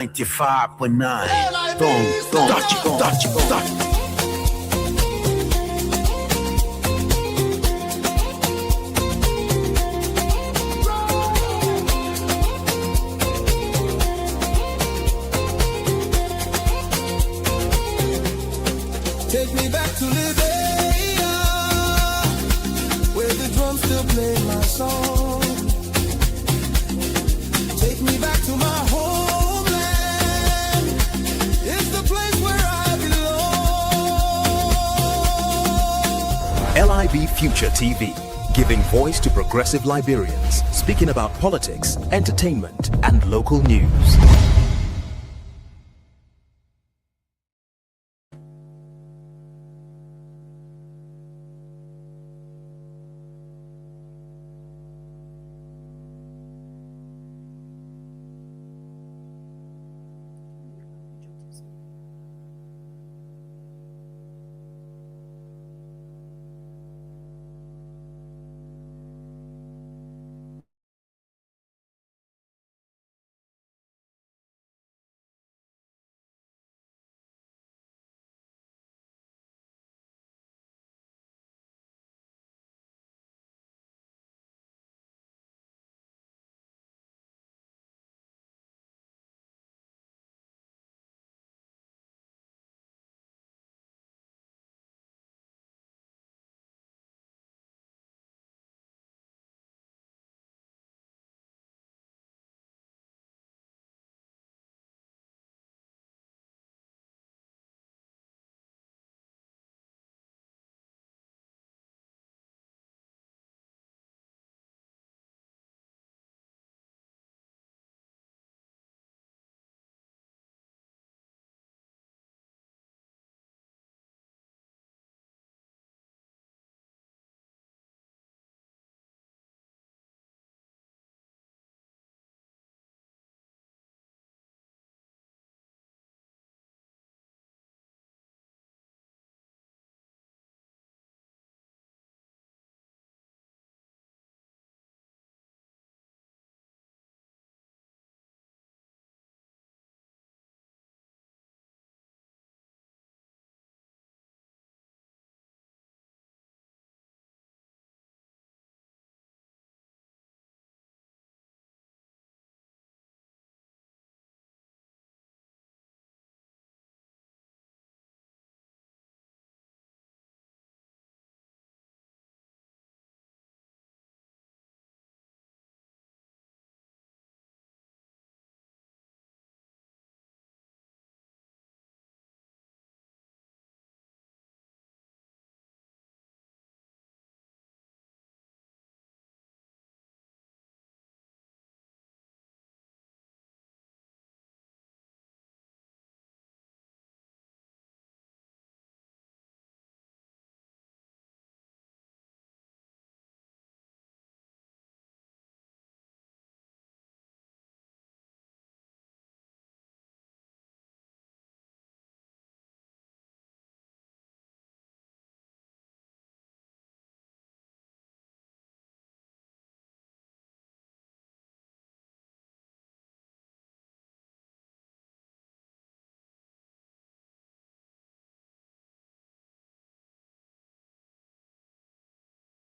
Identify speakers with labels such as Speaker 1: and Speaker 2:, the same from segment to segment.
Speaker 1: 95.9. Touch.
Speaker 2: Take me back to Liberia, where the drums still play my song. Take me back to my homeland. It's the place where I belong.
Speaker 3: LIB Future TV, giving voice to progressive Liberians, speaking about politics, entertainment, and local news.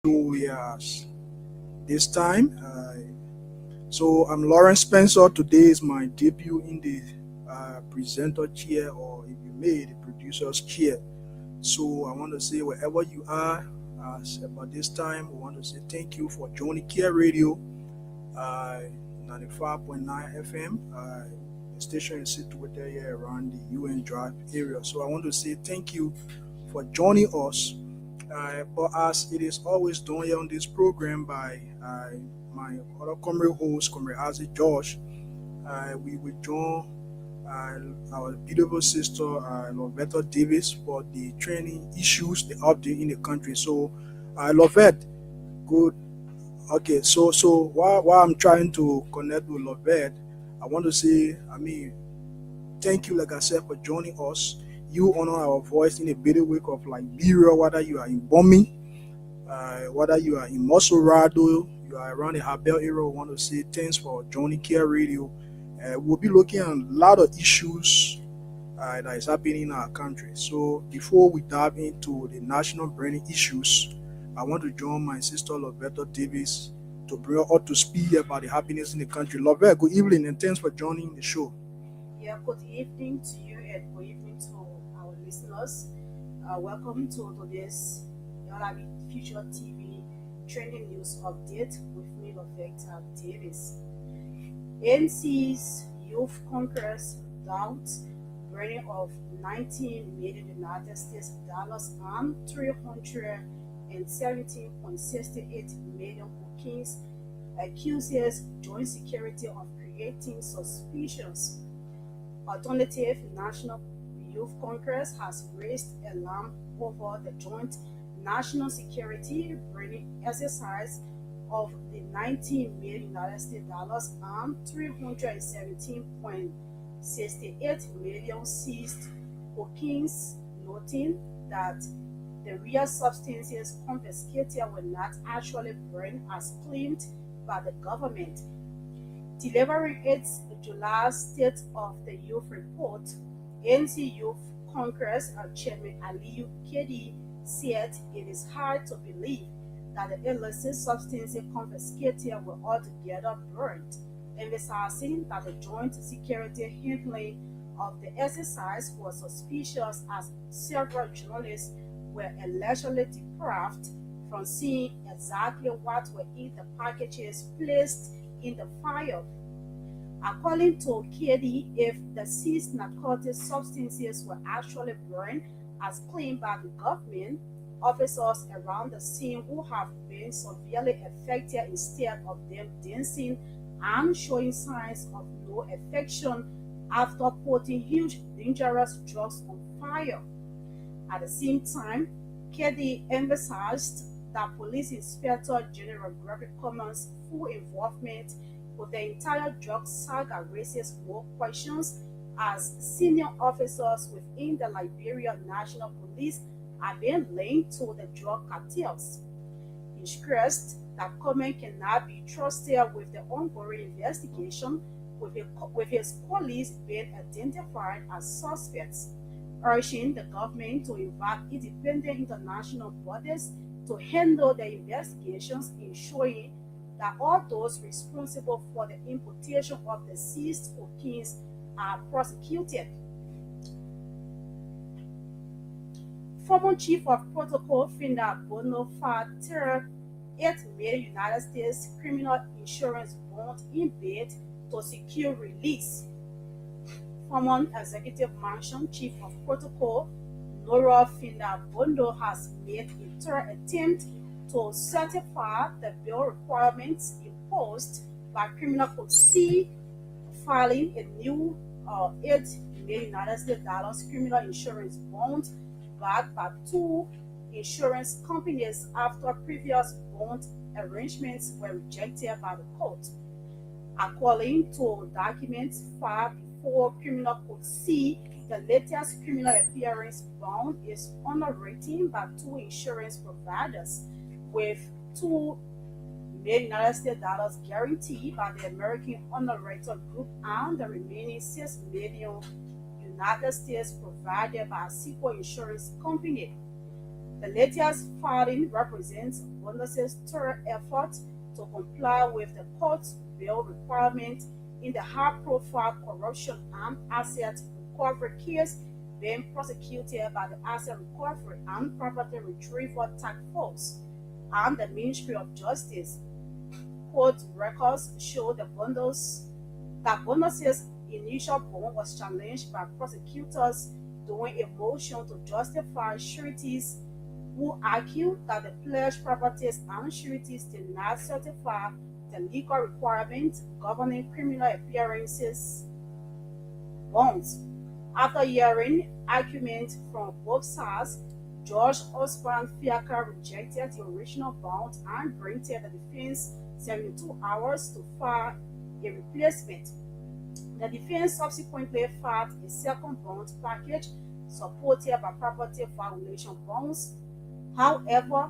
Speaker 4: So yes, this time. So I'm Lawrence Spencer. Today is my debut in the presenter chair, or if you may, the producer's chair. So I want to say wherever you are, about this time, we want to say thank you for joining Care Radio, 95.9 FM. The station is situated here around the UN Drive area. So I want to say thank you for joining us. But as it is always done here on this program by my other comrade host, Comrade Isaac George, we will join our beautiful sister, Lovetta Davis, for the training issues, the update in the country. So, Lovette, good. Okay, so while I'm trying to connect with Lovette, I want to say, thank you, like I said, for joining us. You honor our voice in a better week of Liberia, whether you are in Bomi, whether you are in Mosorado, you are around the Habel area. We want to say thanks for joining Care Radio. we'll be looking at a lot of issues that is happening in our country. So before we dive into the national burning issues, I want to join my sister Lovetta Davis to bring her up to speed about the happiness in the country. Lovetta, good evening and thanks for joining the show.
Speaker 1: Yeah, good evening to you and good evening to our listeners. Welcome to today's LIB Future TV trending news update with me, Lovetta Davis. NC's Youth Congress doubts burning of 19 million United States dollars and 317.68 million bookings accuses joint security of creating suspicions. Alternative National Youth Congress has raised alarm over the joint national security burning exercise of the 19 million United States dollars and 317.68 million seized bookings, noting that the real substances confiscated were not actually burned as claimed by the government. Delivering its July State of the Youth report, NC Youth Congress Chairman LIB said it is hard to believe that the illicit substances confiscated were altogether burned, emphasizing that the joint security handling of the exercise was suspicious as several journalists were allegedly deprived from seeing exactly what were in the packages placed in the fire. According to KD, if the seized narcotic substances were actually burned as claimed by the government, officers around the scene would have been severely affected instead of them dancing and showing signs of no affection after putting huge dangerous drugs on fire. At the same time, KD emphasized that Police Inspector General Gregory Cummings' full involvement with the entire drug saga raises more questions as senior officers within the Liberian National Police are being linked to the drug cartels. He stressed that Cummings cannot be trusted with the ongoing investigation, with his colleagues being identified as suspects, urging the government to invite independent international bodies to handle the investigations, ensuring that all those responsible for the importation of the seized cocaine are prosecuted. Former Chief of Protocol Finda Bono filed $8 million United States criminal insurance bond in bid to secure release. Former Executive Mansion Chief of Protocol Nora Finda Bondo has made a third attempt to certify the bail requirements imposed by Criminal Code C, filing a new $8 million United States dollars criminal insurance bond backed by two insurance companies after previous bond arrangements were rejected by the court. According to documents filed before Criminal Code C, the latest criminal appearance bond is underwritten by two insurance providers, with $2 million United States dollars guaranteed by the American Underwriter Group and the remaining $6 million United States provided by a sequel insurance company. The latest filing represents Bondo's third effort to comply with the court's bail requirement in the high-profile corruption and asset recovery case being prosecuted by the Asset Recovery and Property Retrieval Task Force and the Ministry of Justice. Court records show that Bondo's initial bond was challenged by prosecutors during a motion to justify sureties who argued that the pledged properties and sureties did not satisfy the legal requirements governing criminal appearances bonds. After hearing arguments from both sides, Judge Osman Fiaka rejected the original bond and granted the defense 72 hours to file a replacement. The defense subsequently filed a second bond package supported by property violation bonds. However,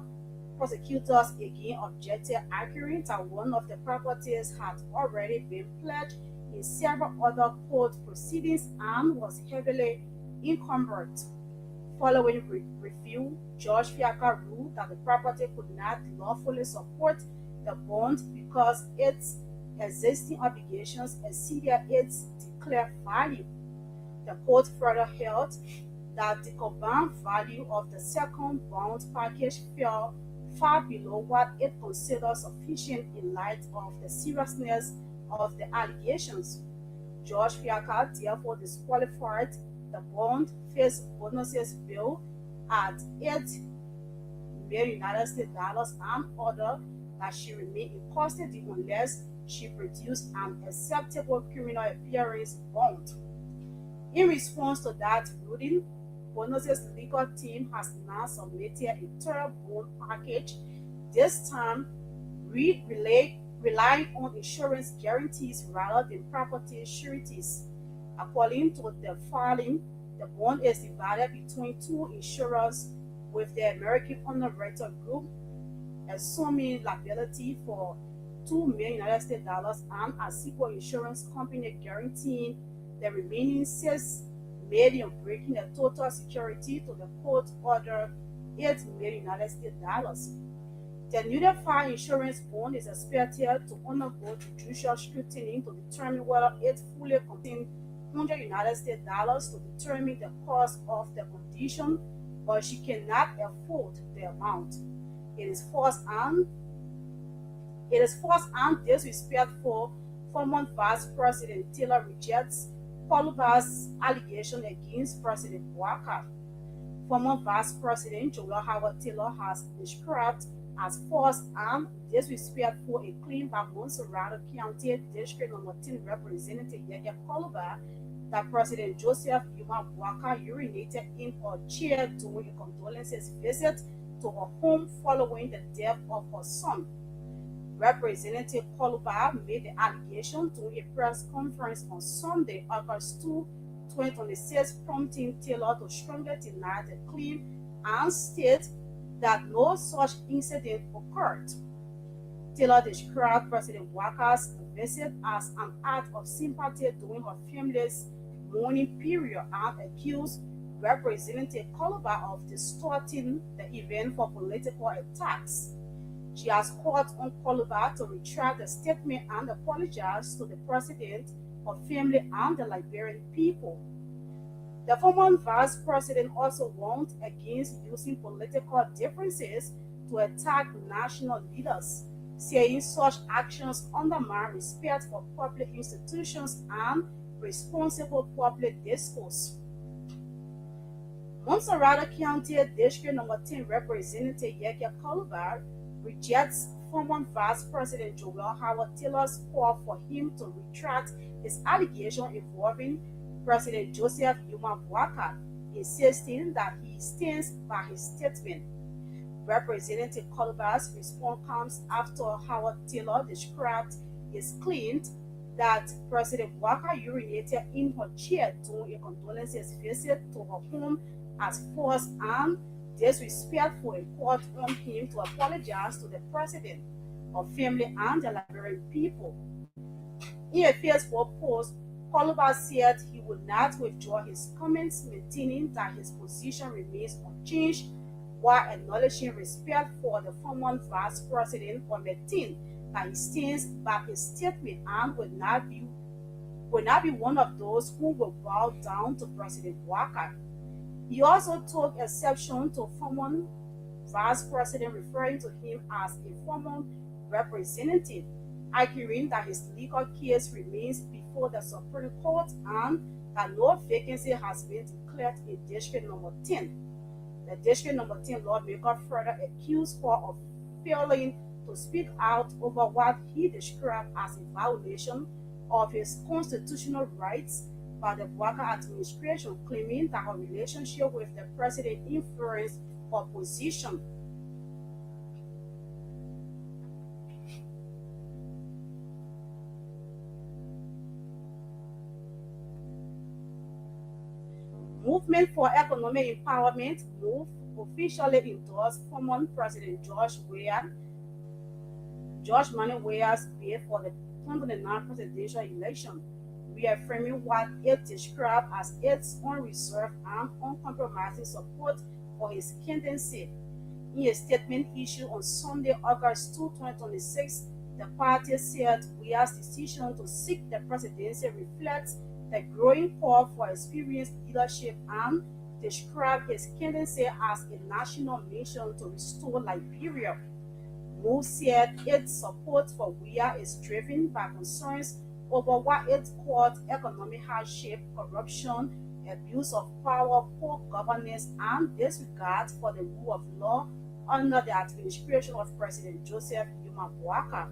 Speaker 1: prosecutors again objected, arguing that one of the properties had already been pledged in several other court proceedings and was heavily encumbered. Following review, Judge Fiaka ruled that the property could not lawfully support the bond because its existing obligations exceeded its declared value. The court further held that the combined value of the second bond package fell far below what it considered sufficient in light of the seriousness of the allegations. Judge Fiaka therefore disqualified the bond face bonuses bill at $8 million and ordered that she remain in custody unless she produced an acceptable criminal appearance bond. In response to that ruling, Bonuses' legal team has now submitted a third bond package, this time relying on insurance guarantees rather than property sureties. According to the filing, the bond is divided between two insurers, with the American Underwriter Group assuming liability for $2 million and a Sequel Insurance Company guaranteeing the remaining $6 million, breaking the total security to the court order $8 million. The newly filed insurance bond is expected to undergo judicial scrutiny to determine whether it fully contains $100 to determine the cost of the condition, but she cannot afford the amount. It is false and disrespectful. Former Vice President Taylor rejects Koluba's allegation against President Bouaka. Former Vice President Joel Howard Taylor has described as false and disrespectful a claim by Montserrat County District No. 10 Representative Yaya Koluba that President Joseph Yuma Bouaka urinated in her chair during a condolences visit to her home following the death of her son. Representative Koluba made the allegation during a press conference on Sunday, August 2, 2026, prompting Taylor to strongly deny the claim and state that no such incident occurred. Taylor described President Bouaka's visit as an act of sympathy during her family's mourning period and accused Representative Koluba of distorting the event for political attacks. She has called on Koluba to retract the statement and apologize to the president, her family, and the Liberian people. The former vice president also warned against using political differences to attack national leaders, saying such actions undermine respect for public institutions and responsible public discourse. Montserrat County District No. 10 Representative Yaya Koluba rejects former Vice President Joel Howard Taylor's call for him to retract his allegation involving President Joseph Yuma Bouaka, insisting that he stands by his statement. Representative Koluba's response comes after Howard Taylor described his claim that President Bouaka urinated in her chair during a condolences visit to her home as false and disrespectful, and called on him to apologize to the president, her family, and the Liberian people. In a Facebook post, Koluba said he would not withdraw his comments, maintaining that his position remains unchanged, while acknowledging respect for the former vice president, but maintained that he stands by his statement and will not be one of those who will bow down to President Bouaka. He also took exception to former vice president referring to him as a former representative, arguing that his legal case remains before the Supreme Court and that no vacancy has been declared in District No. 10. The District No. 10 lawmaker further accused her of failing to speak out over what he described as a violation of his constitutional rights by the Bouaka administration, claiming that her relationship with the president influenced her position. Movement for Economic Empowerment MOVE officially endorsed former President George Manneh Weah's bid for the 2029 presidential election. reaffirming what it described as its unreserved and uncompromising support for his candidacy. In a statement issued on Sunday, August 2, 2026, the party said WIA's decision to seek the presidency reflects the growing call for experienced leadership and described his candidacy as a national mission to restore Liberia. Mo said its support for WIA is driven by concerns over what it called economic hardship, corruption, abuse of power, poor governance, and disregard for the rule of law under the administration of President Joseph Boakai.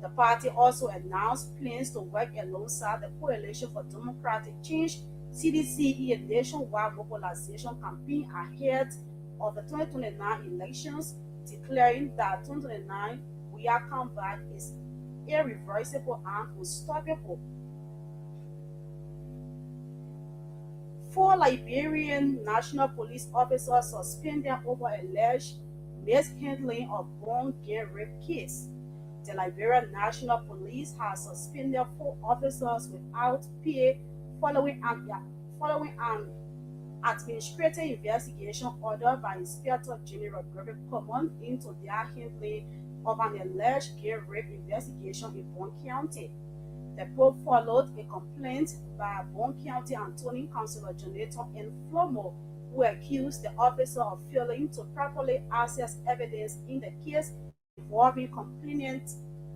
Speaker 1: The party also announced plans to work alongside the Coalition for Democratic Change (CDC) in a nationwide mobilization campaign ahead of the 2029 elections, declaring that 2029 WIA comeback is irreversible and unstoppable. 4 Liberian National Police officers suspended over alleged mishandling of born gang rape case. The Liberian National Police has suspended 4 officers without pay following an administrative investigation ordered by Inspector General Griffith Common into their handling of an alleged gang rape investigation in Bond County. The probe followed a complaint by Bond County Attorney Councilor Jonathan N. Flomo, who accused the officer of failing to properly access evidence in the case involving complainant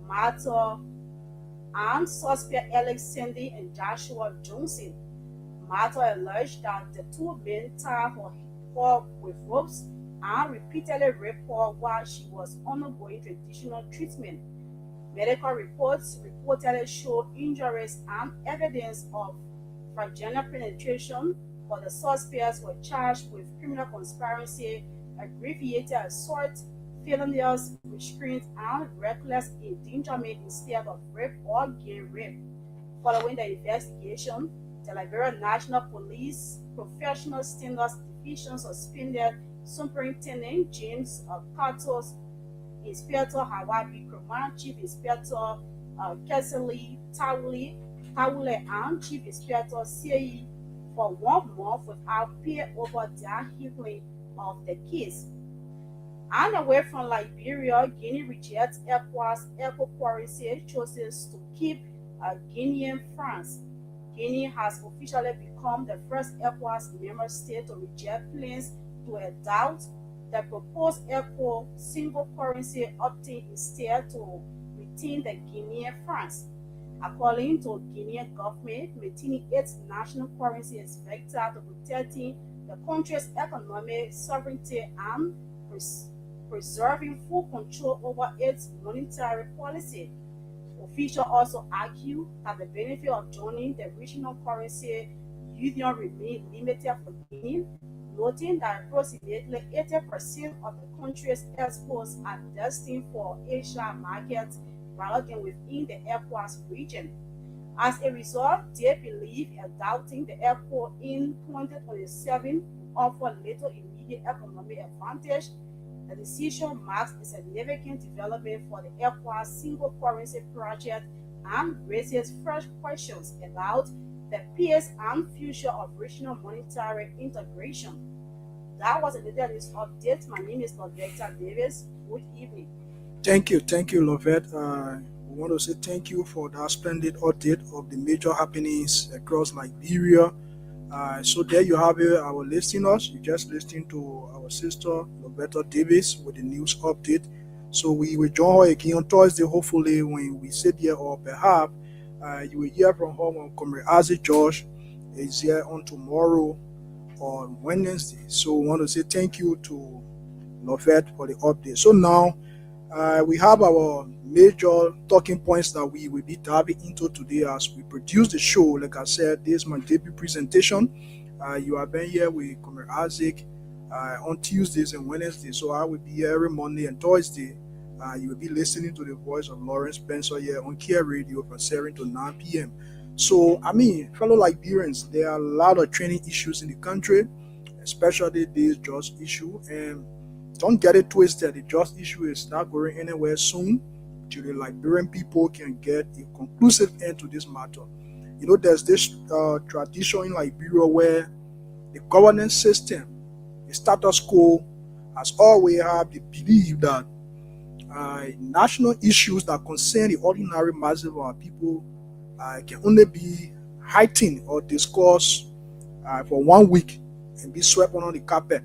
Speaker 1: Martha and suspect Alex Sandy and Joshua Johnson. Martha alleged that the 2 men tied her with ropes and repeatedly raped her while she was undergoing traditional treatment. Medical reports reportedly showed injuries and evidence of vaginal penetration, but the suspects were charged with criminal conspiracy, aggravated assault, felonious restraint, and reckless endangerment instead of rape or gang rape. Following the investigation, the Liberian National Police Professional Standards Division suspended Superintendent James Cartos, Inspector Hawaii Kroman, Chief Inspector Kesely Tawule, and Chief Inspector Sei for 1 month without pay over their handling of the case. And away from Liberia, Guinea rejects ECOWAS currency choices to keep Guinean francs. Guinea has officially become the first ECOWAS member state to reject plans to adopt the proposed ECO single currency, opting instead to retain the Guinean francs. According to Guinean government, maintaining its national currency is vital to protecting the country's economic sovereignty and preserving full control over its monetary policy. Officials also argue that the benefit of joining the regional currency union remains limited for Guinea, noting that approximately 80% of the country's exports are destined for Asia markets rather than within the ECOWAS region. As a result, they believe adopting the ECO in 2027 will offer little immediate economic advantage. The decision marks a significant development for the ECOWAS single currency project and raises fresh questions about the pace and future of regional monetary integration. That was a little news update. My name is Lovetta Davis. Good evening.
Speaker 4: Thank you, Lovette. We want to say thank you for that splendid update of the major happenings across Liberia. So there you have it, our listeners. You just listening to our sister Lovetta Davis with the news update. So we will join her again on Thursday, hopefully, when we sit here, or perhaps you will hear from her when Comrade Isaac George is here on tomorrow on Wednesday. So we want to say thank you to Lovette for the update. So now we have our major talking points that we will be diving into today as we produce the show. Like I said, this is my debut presentation. You have been here with Comrade Isaac on Tuesdays and Wednesdays. So I will be here every Monday and Thursday. You will be listening to the voice of Lawrence Spencer here on Care Radio from 7 to 9 p.m. So, fellow Liberians, there are a lot of training issues in the country, especially this just issue. And don't get it twisted. The just issue is not going anywhere soon till the Liberian people can get a conclusive end to this matter. there's this tradition in Liberia where the governance system, the status quo, has always had the belief that national issues that concern the ordinary masses of our people can only be heightened or discussed for 1 week and be swept under the carpet.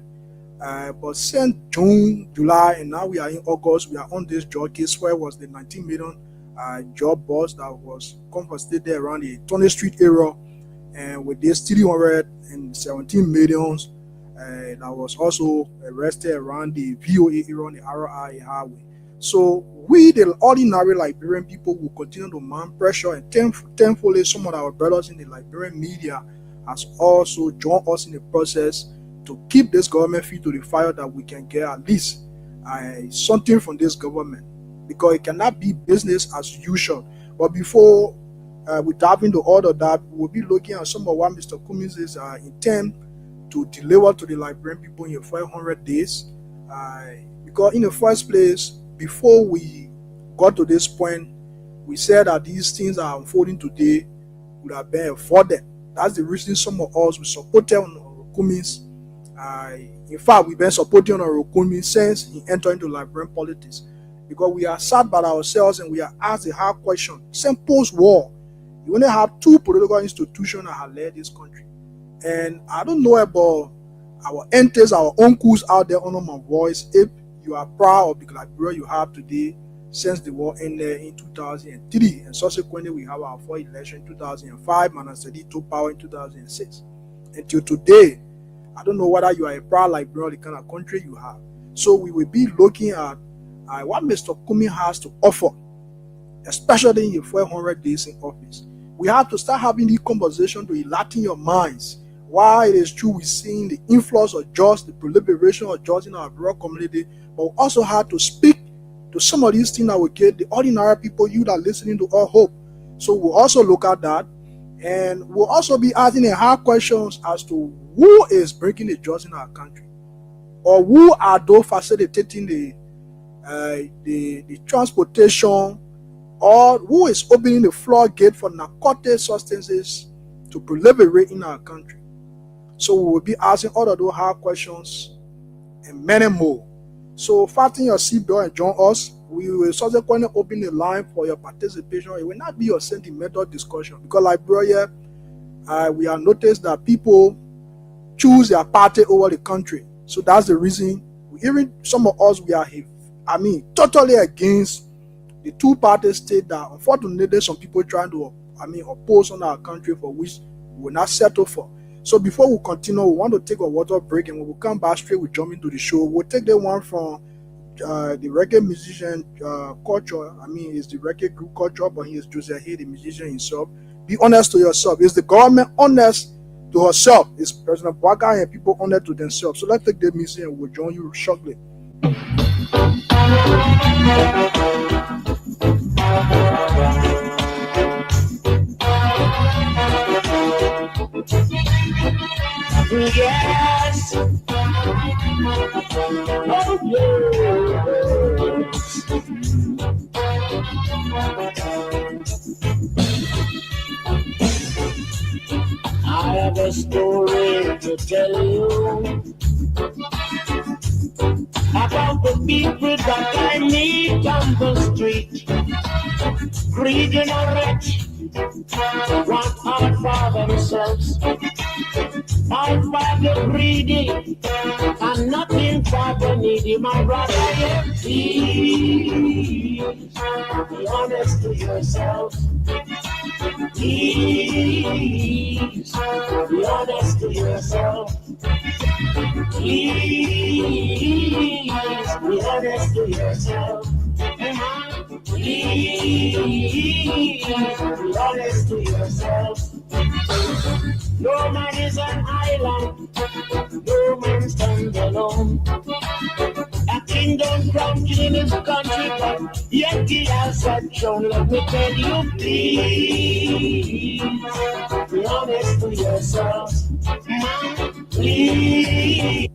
Speaker 4: But since June, July, and now we are in August, we are on this job case where was the 19 million job bust that was confiscated around the 20th Street area, and with this 317 millions that was also arrested around the VOA area on the RI highway. So we, the ordinary Liberian people, will continue to mount pressure, and thankfully some of our brothers in the Liberian media has also joined us in the process to keep this government feet to the fire, that we can get at least something from this government, because it cannot be business as usual. But before we dive into all of that, we'll be looking at some of what Mr. Cummings is intent to deliver to the Liberian people in 500 days. Because in the first place, before we got to this point, we said that these things are unfolding today would have been avoided. That's the reason some of us we supported on Cummings. In fact, we've been supporting Orokumi since he entered into Liberian politics, because we are sat by ourselves and we are asked the hard question. Since post-war, you only have two political institutions that have led this country. And I don't know about our aunties, our uncles out there under my voice, if you are proud of the Liberia you have today since the war ended in 2003. And subsequently, we have our fourth election in 2005, Manasedi took power in 2006. Until today, I don't know whether you are a proud Liberian, the kind of country you have. So we will be looking at what Mr. Kumi has to offer, especially in your 400 days in office. We have to start having the conversation to enlighten your minds. Why it is true we're seeing the influx of jobs, the proliferation of jobs in our rural community, but we also have to speak to some of these things that will get the ordinary people, you that are listening to our hope. So we'll also look at that, and we'll also be asking hard questions as to who is breaking the jobs in our country, or who are those facilitating the transportation, or who is opening the floodgate for narcotic substances to proliferate in our country. So we will be asking all of those hard questions and many more. So fasten your seatbelt and join us. We will subsequently open the line for your participation. It will not be your sentimental discussion, because Liberia, we have noticed that people choose their party over the country. So that's the reason even some of us, we are totally against the two-party state that unfortunately some people trying to oppose on our country, for which we will not settle for. So before we continue, we want to take a water break, and when we come back straight, we jump into the show. We'll take the one from the reggae musician culture. It's the reggae group culture, but he is Joseph Hay, the musician himself. Be honest to yourself. Is the government honest to herself? Is President Bwaga and people honest to themselves? So let's take the music and we'll join you shortly.
Speaker 5: Yes. Oh, yes. I have a story to tell you about the people that I meet on the street. Greedy and rich, want all for themselves. All for the greedy, and nothing for the needy. My brother, please be honest to yourself. Please be honest to yourself. Please be honest to yourself. Please be honest to yourself. No man is an island, no man stands alone. A kingdom crowned in his country, but yet he has a throne. Let me tell you, please be honest to yourself. Please.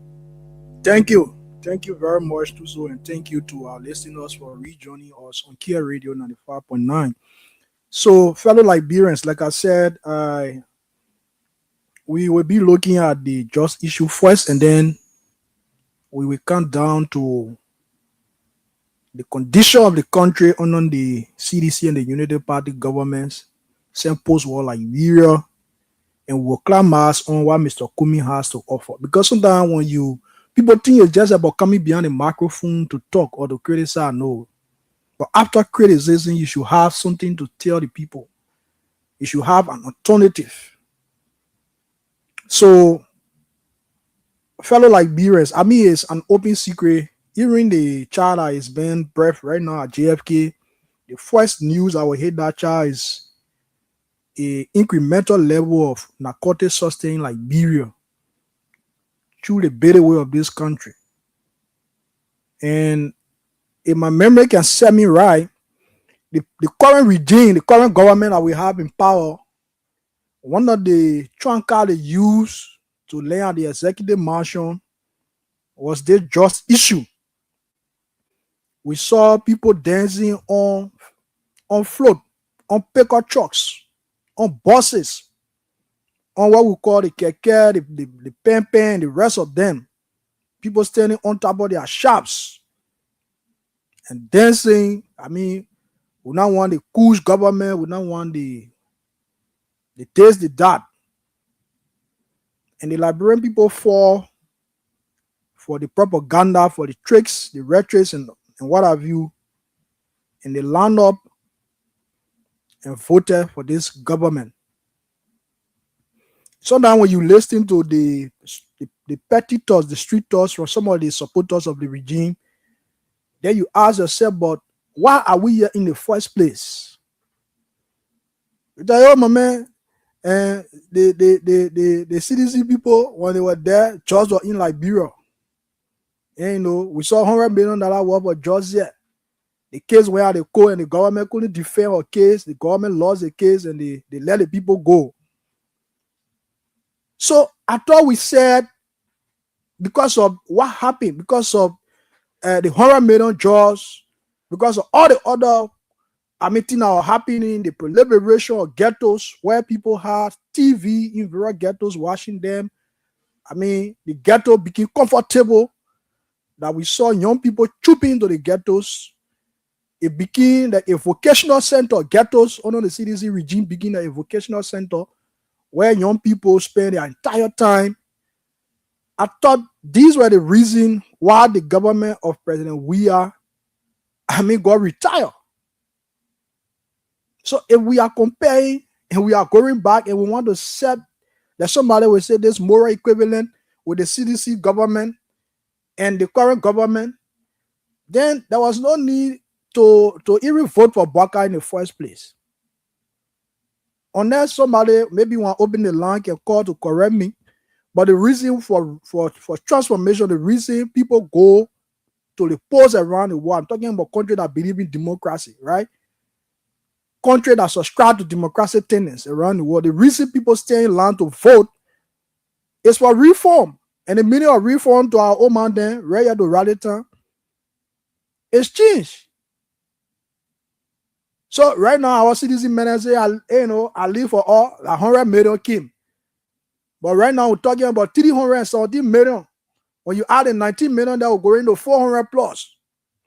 Speaker 4: Thank you. Thank you very much, Tuso, and thank you to our listeners for rejoining us on Kia Radio 95.9. So, fellow Liberians, like I said, we will be looking at the just issue first, and then we will come down to the condition of the country under the CDC and the Unity Party governments, same post-war Liberia, and we'll climax on what Mr. Kumi has to offer. Because sometimes when people think it's just about coming behind the microphone to talk or to criticize, no. But after criticism, you should have something to tell the people. You should have an alternative. So, fellow Liberians, I mean, it's an open secret. Even the child that is being birthed right now at JFK, the first news I will hit that child is a incremental level of narcotic sustain in Liberia through the better way of this country. And if my memory can set me right, the current regime, the current government that we have in power, one of the trump card they used to lay out the executive mansion was this just issue. We saw people dancing on float, on pickup trucks, on buses, on what we call the keke, the pen, the rest of them. People standing on top of their shops and dancing. I mean, we don't want the Kush government, we don't want the this, the that. And the Liberian people fall for the propaganda, for the tricks, the rhetorics, and what have you. And they land up and voted for this government. Sometimes when you listen to the petty thoughts, the street thoughts from some of the supporters of the regime, then you ask yourself, but why are we here in the first place? You tell, oh my man, and the CDC people, when they were there, just were in Liberia. And we saw $100 million worth of judges yet. The case where they go and the government couldn't defend our case, the government lost the case and they let the people go. So I thought we said, because of what happened, because of the $100 million jobs, because of all the other things that are happening, the proliferation of ghettos where people had TV in various ghettos watching them. I mean, the ghetto became comfortable, that we saw young people trooping into the ghettos. It became a vocational center. Ghettos under the CDC regime became a vocational center where young people spend their entire time. I thought these were the reason why the government of President Weah, got retired. So if we are comparing and we are going back and we want to set that somebody will say this moral equivalent with the CDC government and the current government, then there was no need to even vote for Baka in the first place. Unless somebody maybe want to open the line can call to correct me. But the reason for transformation, the reason people go to the polls around the world, I'm talking about countries that believe in democracy, right? Countries that subscribe to democratic tenets around the world. The reason people stay in line to vote is for reform. And the meaning of reform to our old man then, Raya to Raditan, is change. So right now, our citizen manager, I live for all 100 million came. But right now, we're talking about 370 million. When you add the 19 million, that will go into 400 plus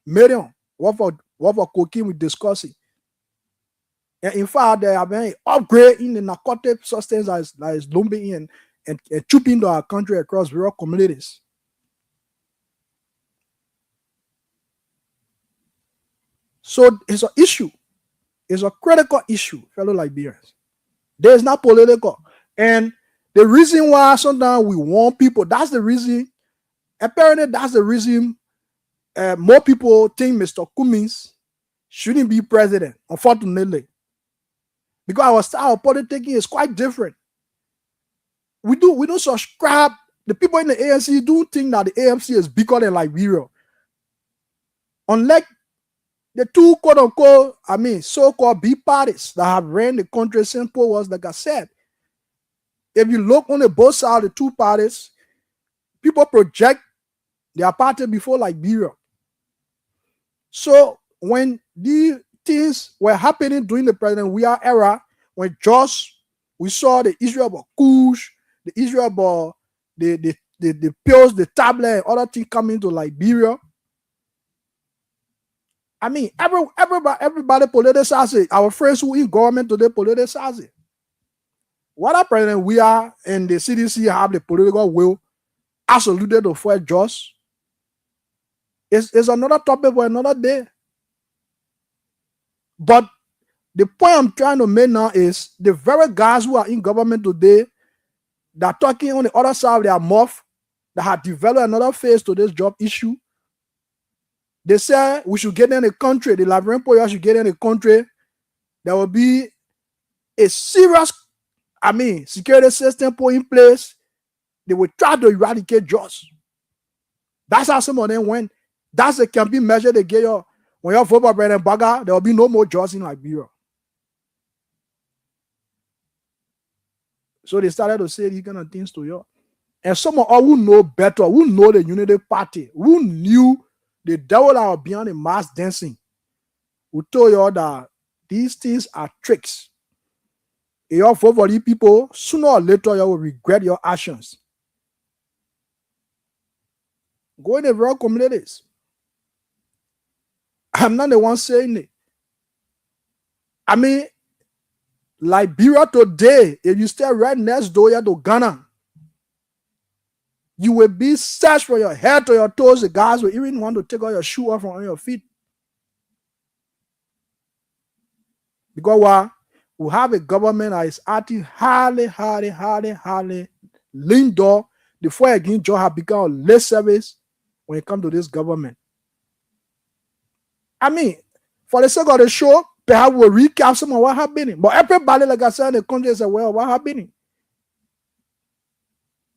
Speaker 4: million. What for cocaine we're discussing. And in fact, there have been an upgrade in the narcotic substance that is lumping in and trooping to our country across rural communities. So it's an issue. It's a critical issue, fellow Liberians. There's not political. And the reason why sometimes we want people, that's the reason, apparently that's the reason more people think Mr. Cummings shouldn't be president, unfortunately. Because our style of politicking is quite different. We don't subscribe. The people in the ANC do think that the AMC is bigger than Liberia. Unlike the two quote-unquote, so-called big parties that have ran the country since Paul was, like I said. If you look on the both sides of the two parties, people project their party before Liberia. So when the things were happening during the President Weah era when we saw the Israel about Kush, the Israel about the pills, the tablet, and other things coming to Liberia. I mean, everybody politicize it. Our friends who in government today politicize it. Whether President Weah and the CDC have the political will absolutely to fight just, it's another topic for another day. But the point I'm trying to make now is the very guys who are in government today that are talking on the other side of their mouth, that have developed another face to this job issue. They say we should get in the country, the Liberian people should get in the country. There will be a serious, security system put in place. They will try to eradicate drugs. That's how some of them went. That's the campaign measure they get you. When you vote for President Baga, there will be no more drugs in Liberia. So they started to say these kind of things to you. And some of us who know better, who know the Unity Party, who knew the devil that was beyond the mass dancing, who told you that these things are tricks. If you vote for these people, sooner or later you will regret your actions. Go in the rural communities. I'm not the one saying it. I mean, Liberia today, if you stay right next door here to Ghana, you will be searched from your head to your toes. The guys will even want to take all your shoe off from your feet. Because why? We have a government that is acting highly lean door. The fight against job have become a late service when it comes to this government. I mean, for the sake of the show, perhaps we'll recap some of what happening. But everybody, like I said, in the country is aware of what happening.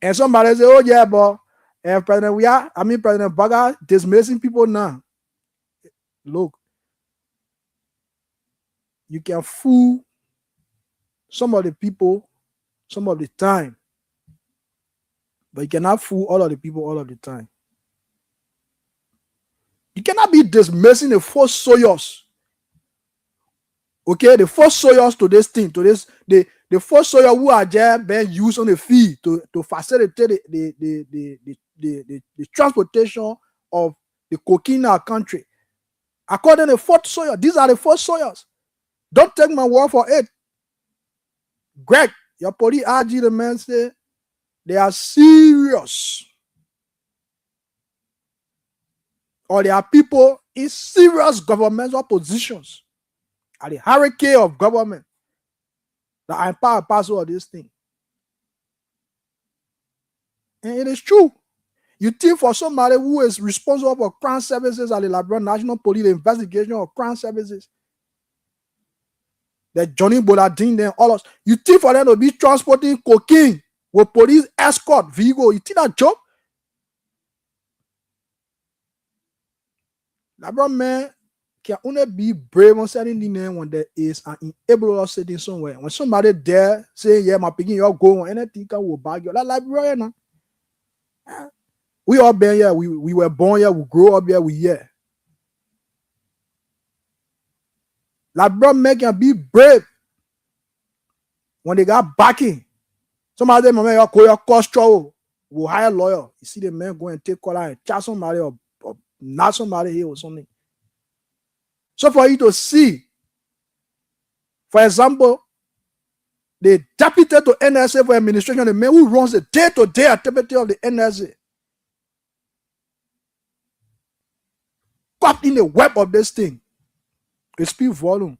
Speaker 4: And somebody say, oh yeah, but President Baga dismissing people now. Look, you can fool some of the people some of the time, but you cannot fool all of the people all of the time. You cannot be dismissing the first soyos. Okay, the first soyos to this thing, to this, the first soyos who are there being used on the field to facilitate the transportation of the cocaine in our country. According to the first soyos, these are the first soyos. Don't take my word for it. Greg, your police RG, the man say they are serious. Or there are people in serious governmental positions at the hierarchy of government that are part and parcel of this thing. And it is true. You think for somebody who is responsible for crime services at the Liberian National Police, the investigation of crime services, that Johnny Boladin, then all of us, you think for them to be transporting cocaine with police escort vehicle, you think that job? Liberian man can only be brave on certain things when there is an enabler sitting somewhere. When somebody there saying, yeah, my picking your go on anything can will bag you. Like Liberian. We all been here, we were born here, we grow up here, we here. Liberian men can be brave when they got backing. Somebody say, man, you call your cost trouble. We'll hire a lawyer. You see the man go and take collar and chat somebody or not somebody here or something. So for you to see, for example, the deputy to NSA for administration, the man who runs the day-to-day activity of the NSA, caught in the web of this thing. It speaks volume.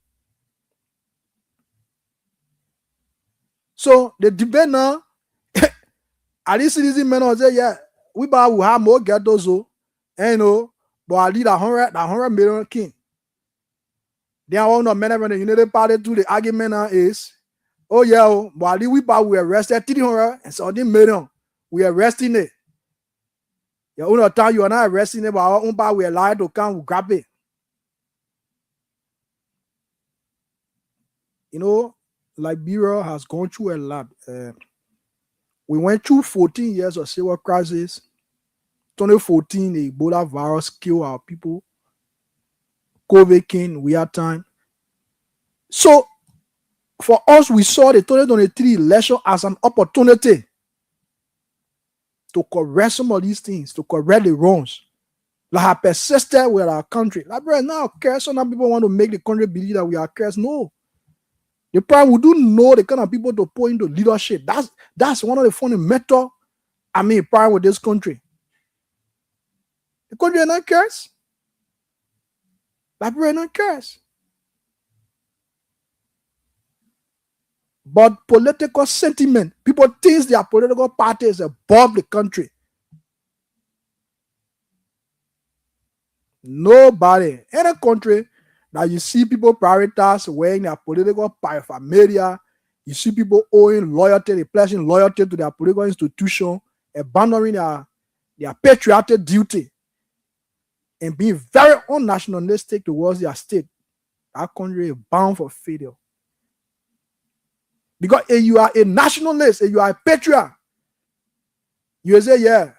Speaker 4: So the debate now, at least citizen men will say, yeah, we will have more ghettos, but I need 100 million king. Then I want to men from the Unity Party to the argument now is, oh yeah, but at least we arrested 370 million. We arresting it. Your own time you are not arresting it, but our own part we are allowed to come, we grab it. Liberia has gone through a lot. We went through 14 years of civil crisis. 2014, the Ebola virus killed our people. COVID came, we had time. So for us, we saw the 2023 election as an opportunity to correct some of these things, to correct the wrongs that have persisted with our country. Like, bro, now curse. Some people want to make the country believe that we are cursed. No. The problem, we do know the kind of people to put into leadership. That's one of the fundamental, problem with this country. The country is not cursed. Like, bro, not cursed. But political sentiment, people think their political party is above the country. Nobody in a country that you see people prioritize wearing their political paraphernalia, you see people owing loyalty, they pledging loyalty to their political institution, abandoning their patriotic duty, and being very unnationalistic towards their state. That country is bound for failure. Because if you are a nationalist, if you are a patriot, you say, yeah,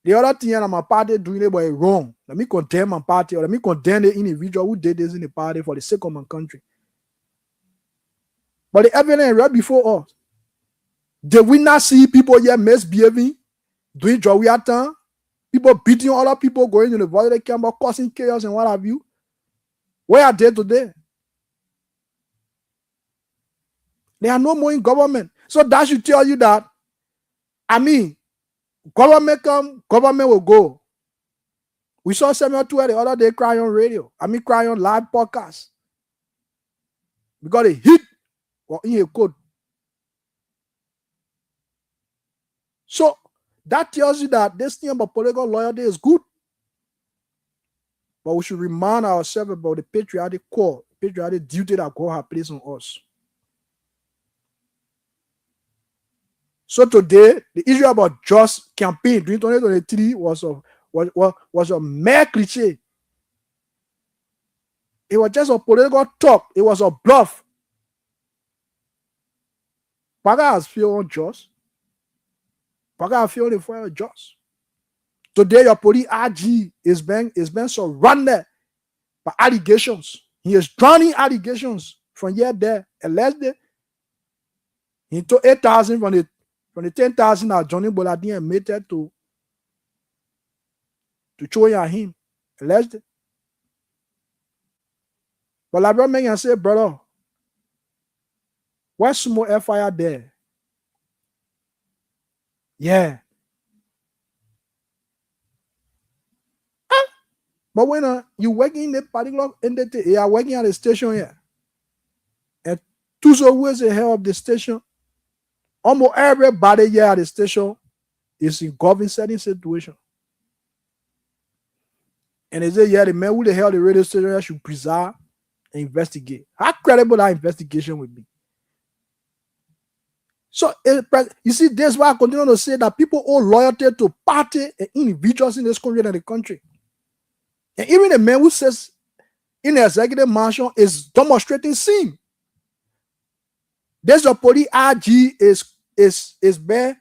Speaker 4: the other thing that my party doing it was wrong. Let me condemn my party, or let me condemn the individual who did this in the party for the sake of my country. But the evidence right before us. Did we not see people here misbehaving, doing Jowiatan, people beating other people, going to the violent camp, causing chaos and what have you? Where are they today? They are no more in government. So that should tell you that, government come, government will go. We saw Samuel Tuer the other day cry on radio. Cry on live podcast. Because the hit or in a code. So that tells you that this thing about political loyalty is good. But we should remind ourselves about the patriotic core, patriotic duty that God has placed on us. So today, the issue about just campaign during 2023 was a mere cliche. It was just a political talk. It was a bluff. Paga has feel unjust. Paga has feel unjust. Today, your police RG is being surrounded by allegations. He is drowning allegations from here there. Allegedly, he took 8,000 from the 10,000 that Johnny Boladin admitted to Choya him. Alleged. But like brother man say, brother, what's small fire there? Yeah. But when you working in the particular entity, you are working at the station here. And two so who is the head of the station? Almost everybody here at the station is involved in certain situation. And they say, yeah, the man who the hell the radio station should preserve and investigate. How credible that investigation would be. So, you see, that's why I continue to say that people owe loyalty to party and individuals in this country and the country. And even the man who says in the executive mansion is demonstrating sin. This police RG is being,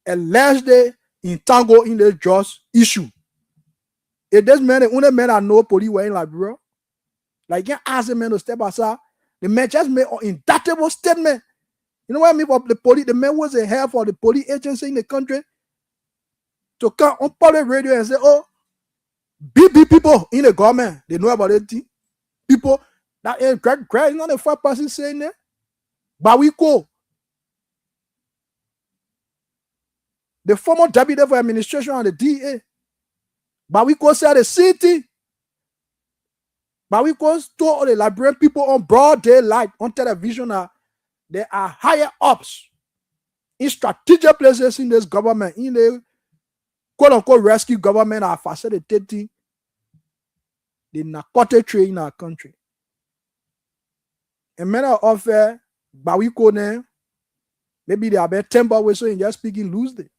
Speaker 4: allegedly entangled in the just issue. If this man, the only man I know police were in Liberia, like you ask the man to step aside, the man just made an indictable statement. You know what I mean? For the police, the man was the head for the police agency in the country to come on public radio and say, oh, big people in the government, they know about it. People that is Greg is not the first person saying that. But we go. The former deputy for administration and the DA. But we go say the city. But we go to the Liberian people on broad daylight on television. There are higher ups in strategic places in this government, in the quote-unquote rescue government are facilitating the narcotic trade in our country. And many of but we go there, maybe they are better temper with so in just speaking loosely.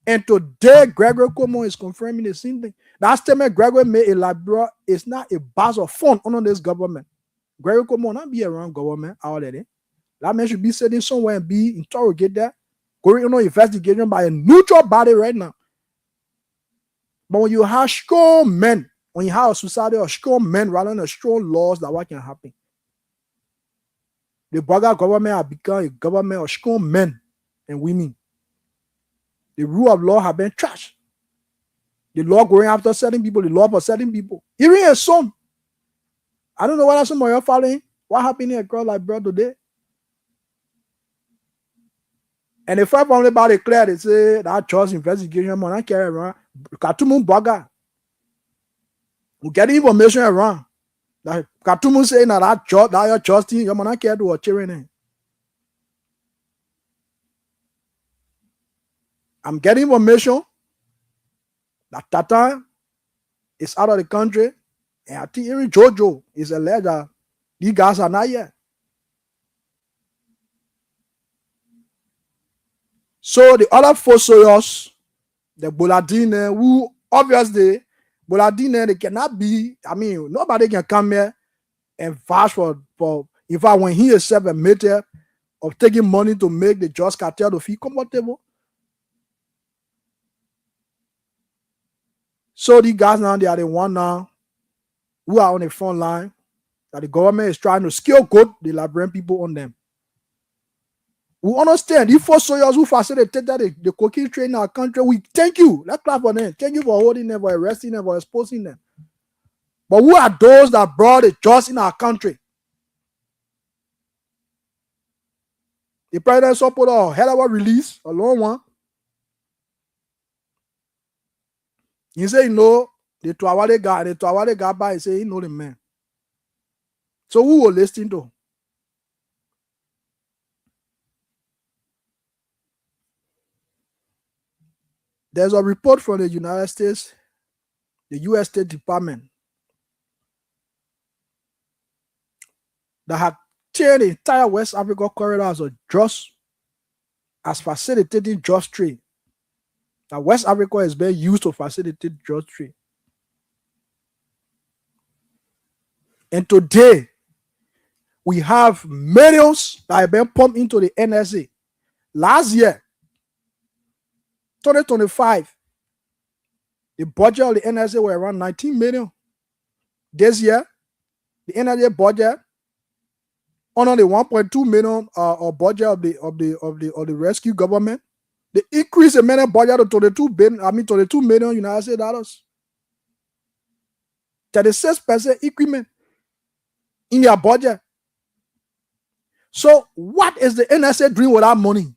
Speaker 4: And today, Gregory Como is confirming the same thing. That statement Gregory made in Liberia is not a buzz of fun under this government. Gregory Como not be around government already. That man should be sitting somewhere and be interrogated, going on investigation by a neutral body right now. But when you have strong men, when you have a society of strong men rather than strong laws, that what can happen? The Baga government has become a government of strong men and women. The rule of law has been trashed. The law going after certain people, the law for certain people. Even a son. I don't know whether some of you are following what happened in a girl like bro today. And the first family about declared, they say that church investigation, man, I carry around. Katumu Baga. We get information around. That Katumu saying that church, that your church thing, your man, I care to watch it. I'm getting information that Tata is out of the country, and I think even Jojo is alleged that these guys are not here. So the other four soldiers, the Boladine, who obviously Boladine, they cannot be. I mean, nobody can come here and vouch for. In fact, when he is admitted of taking money to make the Just Cartel to feel comfortable. So these guys now, they are the one now who are on the front line that the government is trying to skill good the Liberian people on them. We understand these four soldiers who facilitated the cocaine trade in our country. We thank you. Let's clap for them. Thank you for holding them, for arresting them, for exposing them. But who are those that brought the just in our country? The president support a hell of a release, a long one. He say, you know, the Tuawale guy by he say, he know the man. So who will listen to? There's a report from the United States, the U.S. State Department, that had turned the entire West Africa corridor as a just, as facilitating just trade. That West Africa is being used to facilitate just trade. And today, we have millions that have been pumped into the NSA. Last year, 2025, the budget of the NSA were around 19 million. This year, the NSA budget under the 1.2 million budget of the rescue government, they increased the minimum budget to 22 million United States dollars. 36% increment in their budget. So what is the NSA doing with that money?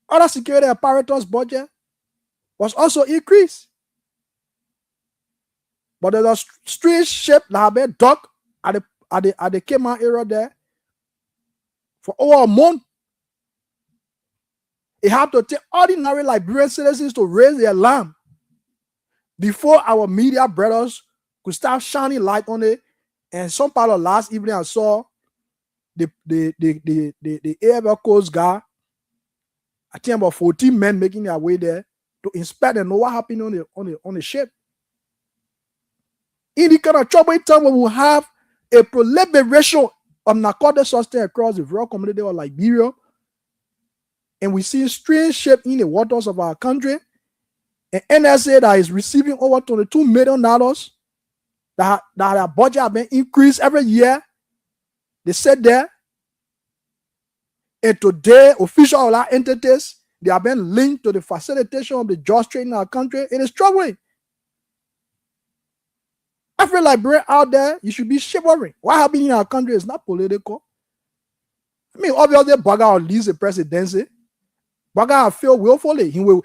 Speaker 4: Other security apparatus budget was also increased. But there's a strange ship that have been dug at the Cayman area there for over a month. It had to take ordinary Liberian citizens to raise their alarm before our media brothers could start shining light on it. And some part of last evening, I saw the AFL Coast Guard, I think about 14 men making their way there to inspect and know what happened on the ship. In the kind of troubled time when we have a proliferation of narcotic substance across the rural community of Liberia, and we see strange ship in the waters of our country, and NSA that is receiving over $22 million that their budget have been increased every year. They said there, and today official entities, they have been linked to the facilitation of the just trade in our country. It is troubling. Every Liberian out there, you should be shivering. What happened in our country is not political. I mean, obviously, Baga will lose the presidency. Baga will fail willfully. He will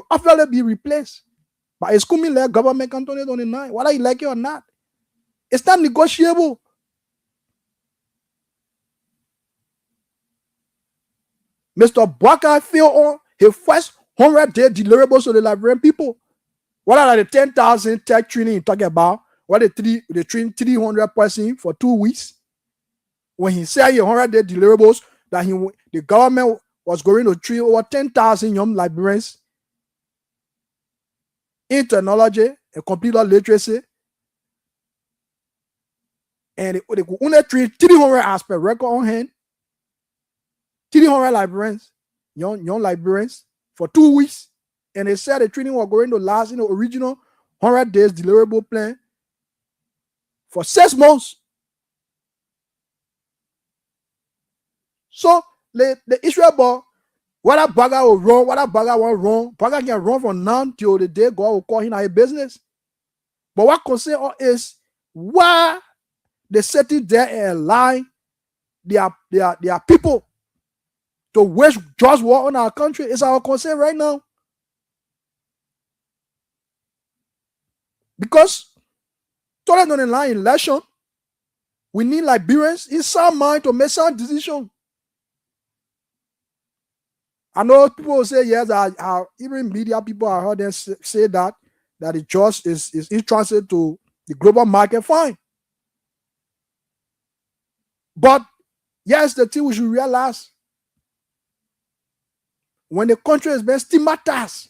Speaker 4: obviously be replaced. But it's coming like government in 2029, whether you like it or not. It's not negotiable. Mr. Baga failed on his first 100-day deliverables to the Liberian people. What are the 10,000 tech training you talking about? What they train 300 person for 2 weeks? When he said 100-day deliverables, that the government was going to train over 10,000 young Liberians in technology and computer literacy, and they could only train 300 as per record on hand. 300 Liberians, young Liberians, for 2 weeks, and they said the training was going to last in the original 100 days deliverable plan for 6 months. So the Israel boy, whether Baga will run, whether Baga won't run, Baga can run from now till the day God will call him out of business. But what concern us is why they sitting there and allowing their people to wage just war on our country is our concern right now. Because 2029 election, we need Liberians in sound mind to make sound decisions. I know people will say, yes, even media people, I heard them say that it just is in transit to the global market, fine. But yes, the thing we should realize, when the country is being stigmatized,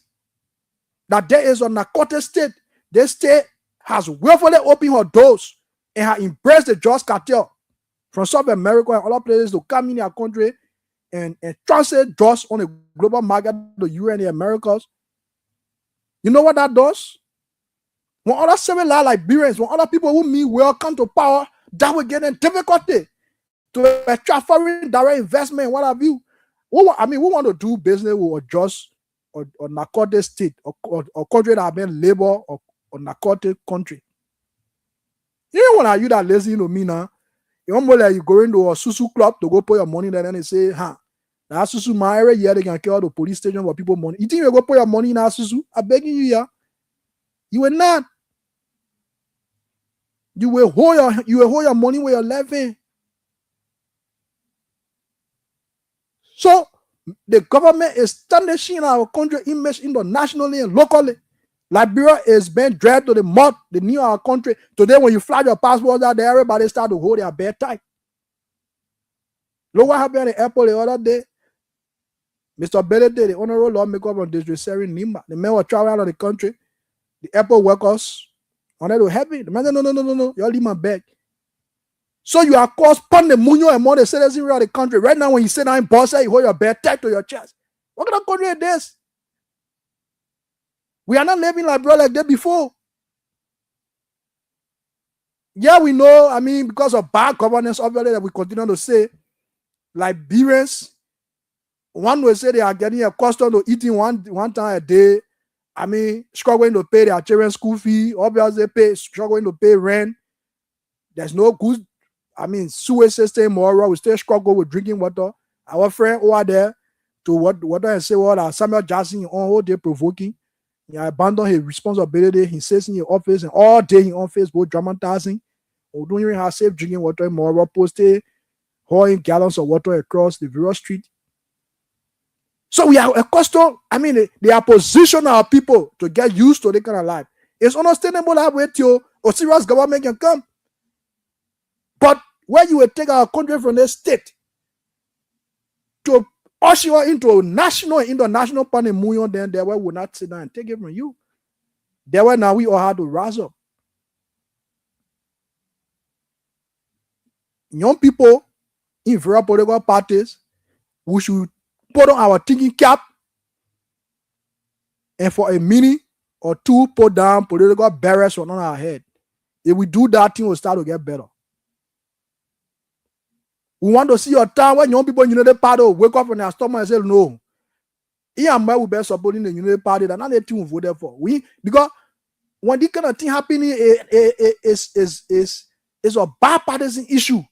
Speaker 4: that there is a narcotic state, this state has willfully opened her doors and has embraced the drugs cartel from South America and other places to come in our country and translate drugs on the global market to Europe and the Americas. You know what that does? When other similar Liberians, when other people who mean well come to power, that will get in difficulty to attract foreign direct investment, what have you. We want to do business with just or narcotic state or country that have been labor or narcotic country. You don't want to you that lazy to me now. You almost like you go into a susu club to go put your money there and they say, that susu man every year they can kill the police station for people money. You think you go put your money in that susu? I'm begging you, yeah. You will not. You will hold your money where you're living. So the government is tarnishing our country image internationally and locally. Liberia is being dragged to the mud, the new our country. Today, when you flag your passport out there, everybody start to hold their bed tight. Look what happened at the airport the other day. Mr. Benedict, the honorable lawmaker from District 7 Nima, the man was traveling out of the country. The airport workers wanted to help him. The man said, no, you all leave my bag. So you are caused pandemunio among the citizens of the country. Right now, when you sit down in boss, you hold your bed tight to your chest. What kind of country is this? We are not living like that before. Yeah, we know, because of bad governance, obviously, that we continue to say, Liberians, one will say they are getting accustomed to eating one time a day. Struggling to pay their children's school fee, obviously struggling to pay rent. There's no good, sewage system or we still struggle with drinking water. Our friend over there to what I say, Samuel Jackson on all day provoking. He abandoned his responsibility. He sits in his office and all day in office, both dramatizing. We don't even have safe drinking water anymore. Posted hauling gallons of water across the various street. So we are accustomed, they are positioning our people to get used to that kind of life. It's unsustainable that way till a serious government can come. But when you will take our country from the state to usher into national and international pandemonium, then there will not sit down and take it from you. There were now we all had to rise up. Young people in various political parties, we should put on our thinking cap and for a minute or two put down political barriers on our head. If we do that, things will start to get better. We want to see a time when young people in the United Party will wake up from their stomach and say, no, here and where we be supporting the United Party, that's not the thing we voted for. Because when this kind of thing happening is a bipartisan issue.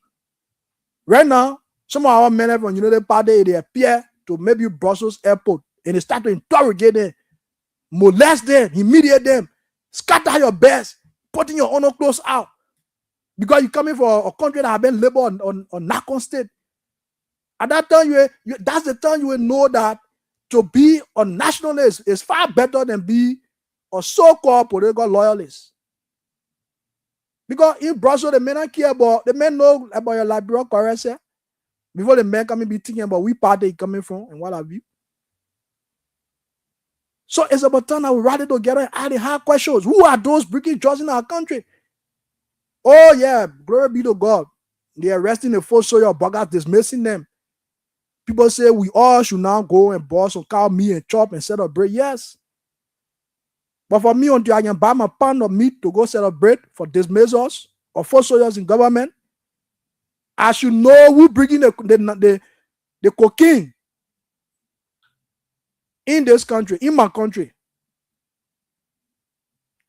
Speaker 4: Right now, some of our men from the United Party, they appear to maybe Brussels airport and they start to interrogate them, molest them, humiliate them, scatter your best, putting your honor clothes out. Because you're coming from a country that have been labeled on narco state. At that time, that's the time you will know that to be a nationalist is far better than be a so-called political loyalist. Because in Brussels, the men don't care about, the men know about your Liberian currency. Before the men come and be thinking about which party coming from and what have you. So it's about time that we rally together and ask the hard questions. Who are those breaking jobs in our country? Oh yeah, glory be to God. They're arresting the full soldier of buggers, dismissing them. People say we all should now go and boil some cow meat and chop and celebrate. Yes. But for me, until I can buy my pound of meat to go celebrate for dismissals or full soldiers in government, I should know who bringing the the cocaine in this country, in my country.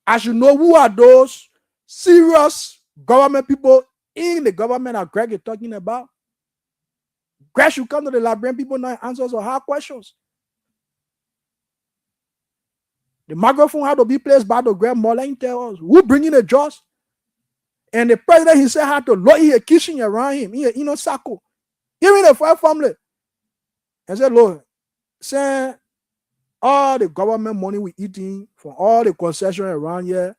Speaker 4: I should know who are those serious government people in the government that Greg is talking about. Greg should come to the Liberian people now and answer some hard questions. The microphone had to be placed by the Greg Muller and tell us who bringing the judge. And the president himself had to lock a kitchen around him, in a circle. Even the five family. And said, Lord, send all the government money we eating from all the concession around here.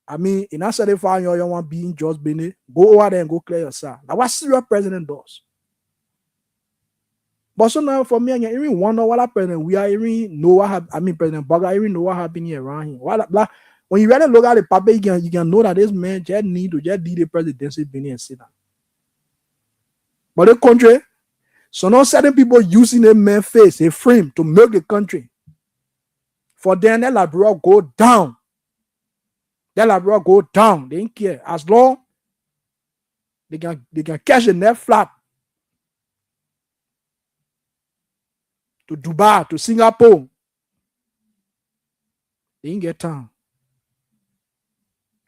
Speaker 4: I mean, in that 75 you want being just being go over there and go clear yourself. That's what serious president does. But so now for me, I even wonder what president we are even know what happened. I mean, President Bugger even know what happened here around him. When you really look at the paper, you can know that this man just need to just lead the presidency being and sit down. But the country, so now certain people using a man's face, a frame to milk the country. For them, that Liberia go down. That Liberia go down. They don't care. As long they can catch the net flat to Dubai, to Singapore. They didn't get time.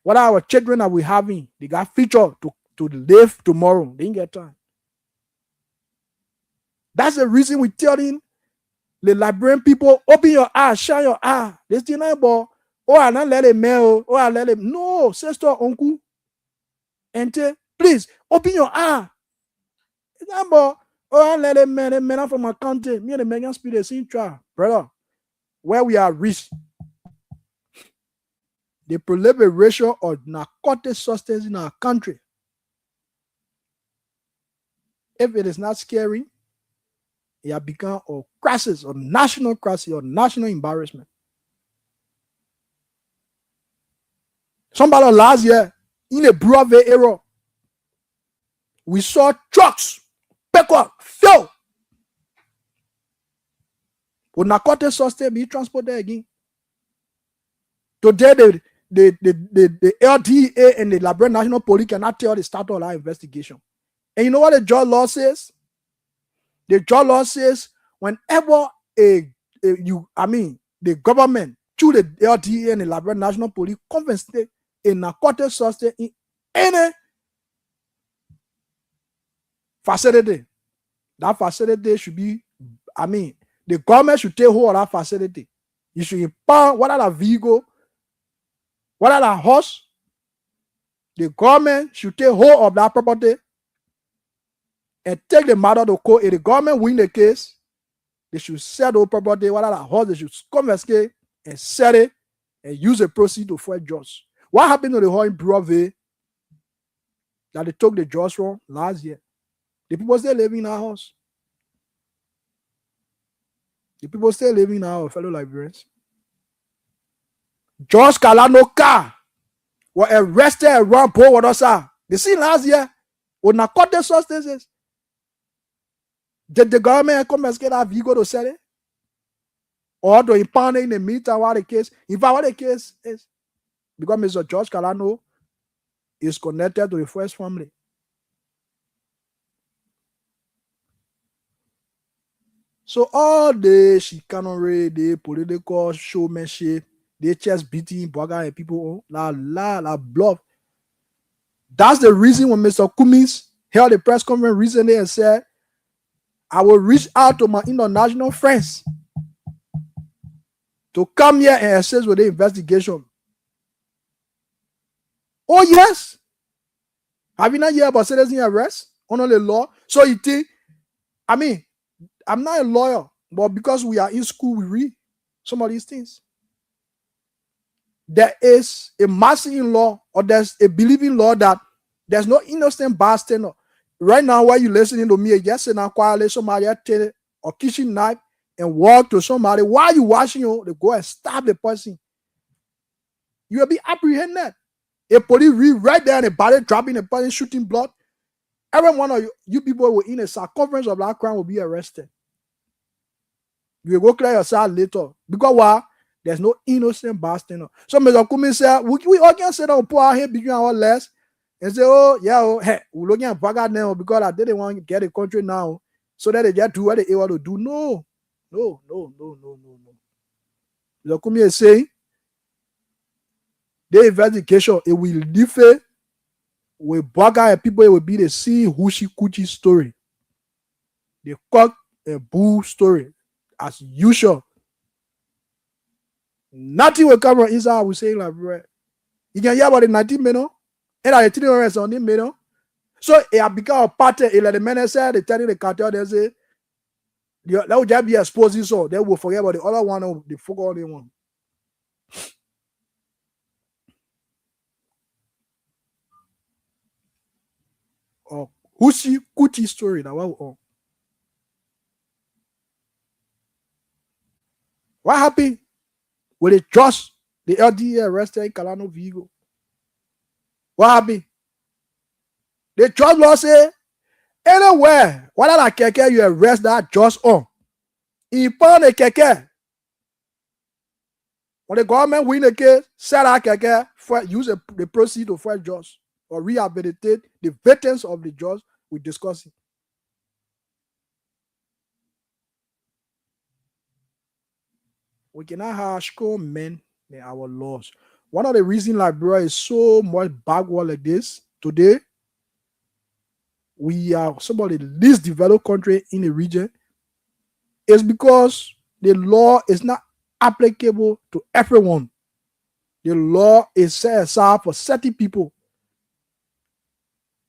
Speaker 4: What are our children are we having? They got future to live tomorrow. They didn't get time. That's the reason we telling the Liberian people, open your eyes, shine your eye. This thing about, oh, I not let it mail, oh, I let it. No, sister, uncle, auntie, please open your eye. It's not about, oh, I let it man from my country. Me and the Megan speed the same trial. Brother, where we are rich, the proliferation of narcotic substance in our country. If it is not scary, it has become a crisis, a national crisis, or national embarrassment. Somebody last year, in the Brave era, we saw trucks, pick up, fill, with narcotic substance be transported again. Today, the LDA and the Liberian National Police cannot tell the start of our investigation. And you know what the judge law says? The judge law says whenever the government through the LDA and the Liberian National Police confiscate a narcotic substance in any facility, that facility should be, the government should take hold of that facility. You should impound whether that vehicle, whether that horse, the government should take hold of that property and take the matter to court. If the government win the case, they should sell the property, whether that horse, they should confiscate and sell it and use the proceeds to fight judge. What happened to the horse in Brave that they took the judge from last year? The people still living in our house. The people still living in our fellow Liberians. George Kalano car were arrested around Port Water. They see last year with narcotic substances. Did the government confiscate that vehicle to sell it? Or to impound it in the meantime what the case? In fact, what the case is, because Mr. George Kalano is connected to the first family. So all the chicanery, the political showmanship, the chest beating, bugger and people, la bluff. That's the reason when Mr. Cummings held a press conference recently and said, I will reach out to my international friends to come here and assist with the investigation. Oh, yes. Have you not heard about citizen arrest under the law? So you think, I'm not a lawyer, but because we are in school, we read some of these things. There is a Marxian law, or there's a believing law that there's no innocent bystander. Right now, while you're listening to me, yes, and quietly somebody take a kitchen knife and walk to somebody while you watching you, they go and stab the person. You will be apprehended. A police read right there in the body, dropping the person, shooting blood. Every one of you people who are in a circumference of that crime will be arrested. You will go clear yourself later. Because why? There's no innocent bystander. So Mr. Cummings said, we all can sit down and put our head between our legs and say, oh, yeah, hey, we're looking at Vaga now because I didn't want to get a country now. so that they just do what they want to do. No. The Kumi is saying the investigation, it will differ with Baga and people. It will be the same Hushi Kuchi story, the cock and bull story, as usual. Nothing will come from inside. I will say like, bro, you can hear about the 19 minutes, and I tell you on the minute. So it has become a pattern. Like the men say, they tell the cartel, they say, that will just be exposing, so they will forget about the other one. They forget all the one. Or Hushi Kuti story that what happened with the trust the LDA arrested in Calano Vigo? What happened? The trust law say anywhere whether that keke you arrest that just on in pound the keke. When the government win the case, sell that keke for use the proceeds to fight judge or rehabilitate the veterans of the judge. We discuss it. We cannot have strong men in our laws. One of the reasons Liberia is so much backward like this today, we are some of the least developed country in the region, is because the law is not applicable to everyone. The law is set aside for certain people.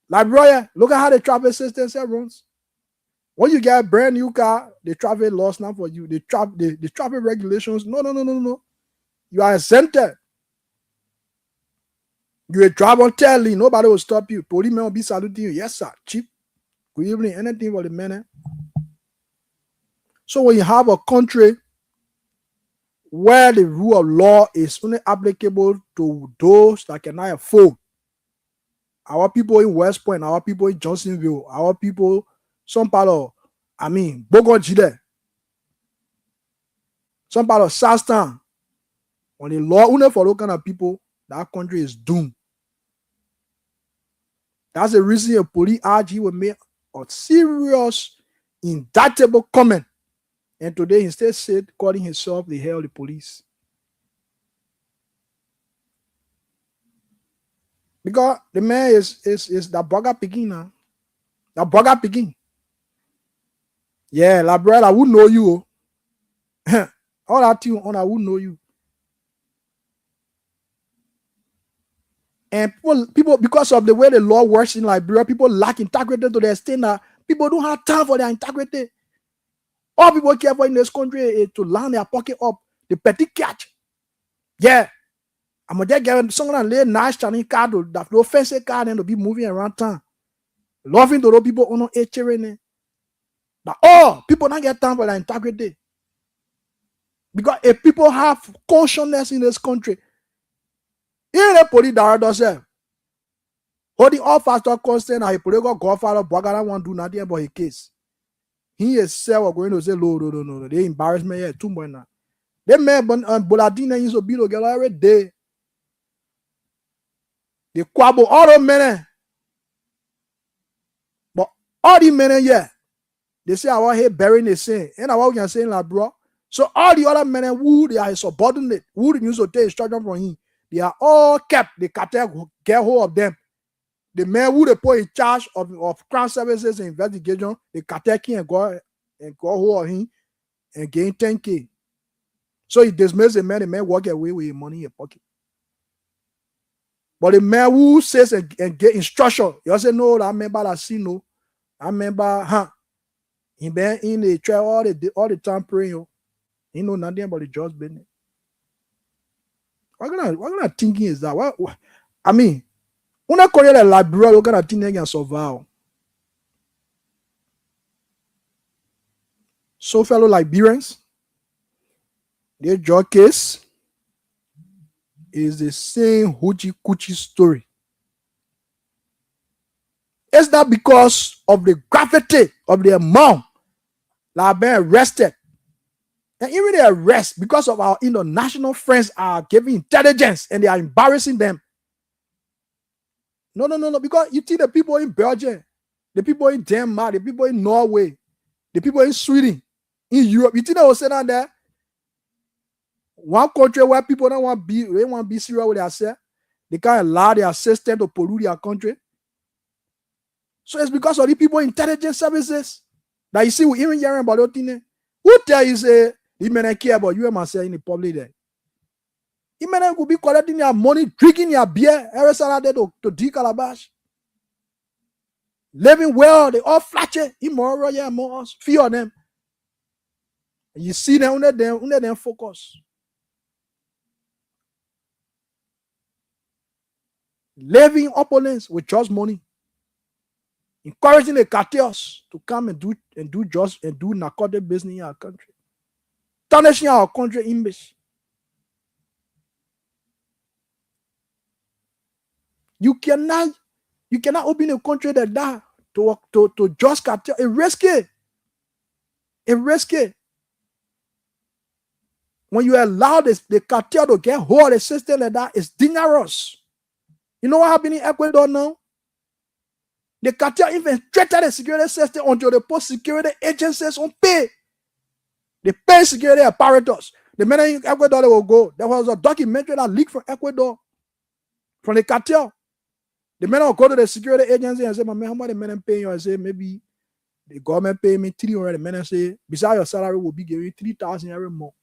Speaker 4: Liberia, look at how the traffic system runs. When you get a brand new car, the traffic laws not for you. The traffic regulations, no. You are exempted. You a drive on telly, nobody will stop you. Policemen will be saluting you. Yes, sir. Cheap. Good evening. Anything for the minute. So when you have a country where the rule of law is only applicable to those that cannot afford, our people in West Point, our people in Johnsonville, our people, some part of, Bogon Jide, some part of Southtown, when the law only for those kind of people, that country is doomed. That's the reason a police RG will make a serious, indictable comment. And today he instead said, calling himself the head of the police. Because the man is that burger picking now. That burger picking. Yeah, la brother, I would know you. All that thing on, I would know you. And people, because of the way the law works in Liberia, people lack integrity to the extent that people don't have time for their integrity. All people care for in this country is to line their pocket up, the petty catch. Yeah. I'm gonna get someone and lay nice Chinese card that no fancy card and to be moving around town. Loving to those people on a chain. But people don't get time for their integrity. Because if people have consciousness in this country, even the police director said, holding all factor constant and he political godfather Bagara won't do nothing about his case. He himself going to say, no. They embarrass me here too much now. They may Boladina used to be together every day. They quabble all the men. But all the men, yeah, they say I want here burying the same. And I want to say like bro. So all the other men who they are subordinate, who the news to take instruction from him, they are all kept. The cartel get hold of them. The men who they put in charge of crime services and investigation, the cartel can go hold of him and gain 10K. So he dismisses the man walk away with his money in your pocket. But the man who says and get instruction, you say, no, I remember that scene, no. I remember, he been in the trail all the time praying, he know nothing about the judge business. What kind of thinking is that? What I mean, when I call it a Liberia, what kind of thing they can survive? So, fellow Liberians, their judge case is the same hoochie coochie story. It's not because of the gravity of the amount that have been arrested. And even the arrest, because of our international friends are giving intelligence and they are embarrassing them. No. Because you see the people in Belgium, the people in Denmark, the people in Norway, the people in Sweden, in Europe. You think they will say down there? One country where people don't want to be serious with themselves, they can't allow their system to pollute their country. So it's because of the people intelligence services that you see we even hearing about those things. Who tell you say the men care about you and myself in the public there? The men could be collecting their money, drinking their beer every Saturday to D calabash. Living well, they all flashy, immoral, yeah, more few of them. And you see them under them focus. Living opulence with just money. Encouraging the cartels to come and do narcotic business in our country. Tarnishing our country image. You cannot open a country like that to just cartel. It's risky. It's risky. When you allow the cartel to get hold of the system like that, it's dangerous. You know what happened in Ecuador now? The cartel infiltrated the security system until they put security agencies on pay. They pay security apparatus. The men in Ecuador they will go. There was a documentary that leaked from Ecuador, from the cartel. The men will go to the security agency and say, "My man, how much the men pay you?" I say, "Maybe the government pay me 300." The men say, "Besides your salary, will be giving you 3,000 every month."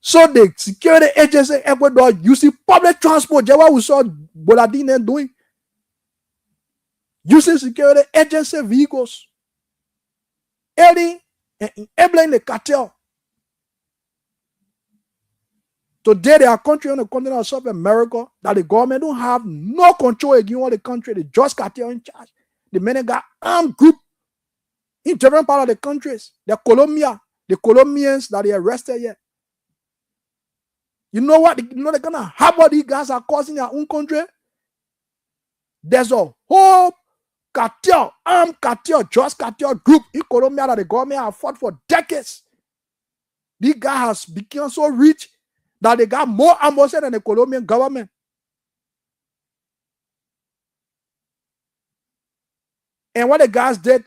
Speaker 4: So the security agency in Ecuador using public transport, just what we saw Boladine doing. Using security agency vehicles, aiding and enabling the cartel. Today, there are countries on the continent of South America that the government don't have no control against all the country. They just cartel in charge. The men got armed group in different parts of the countries. The Colombians that they arrested yet. You know what? You know the kind of havoc these guys are causing their own country? There's a whole cartel, armed cartel, just cartel group in Colombia that the government have fought for decades. These guys has become so rich that they got more ammunition than the Colombian government. And what the guys did,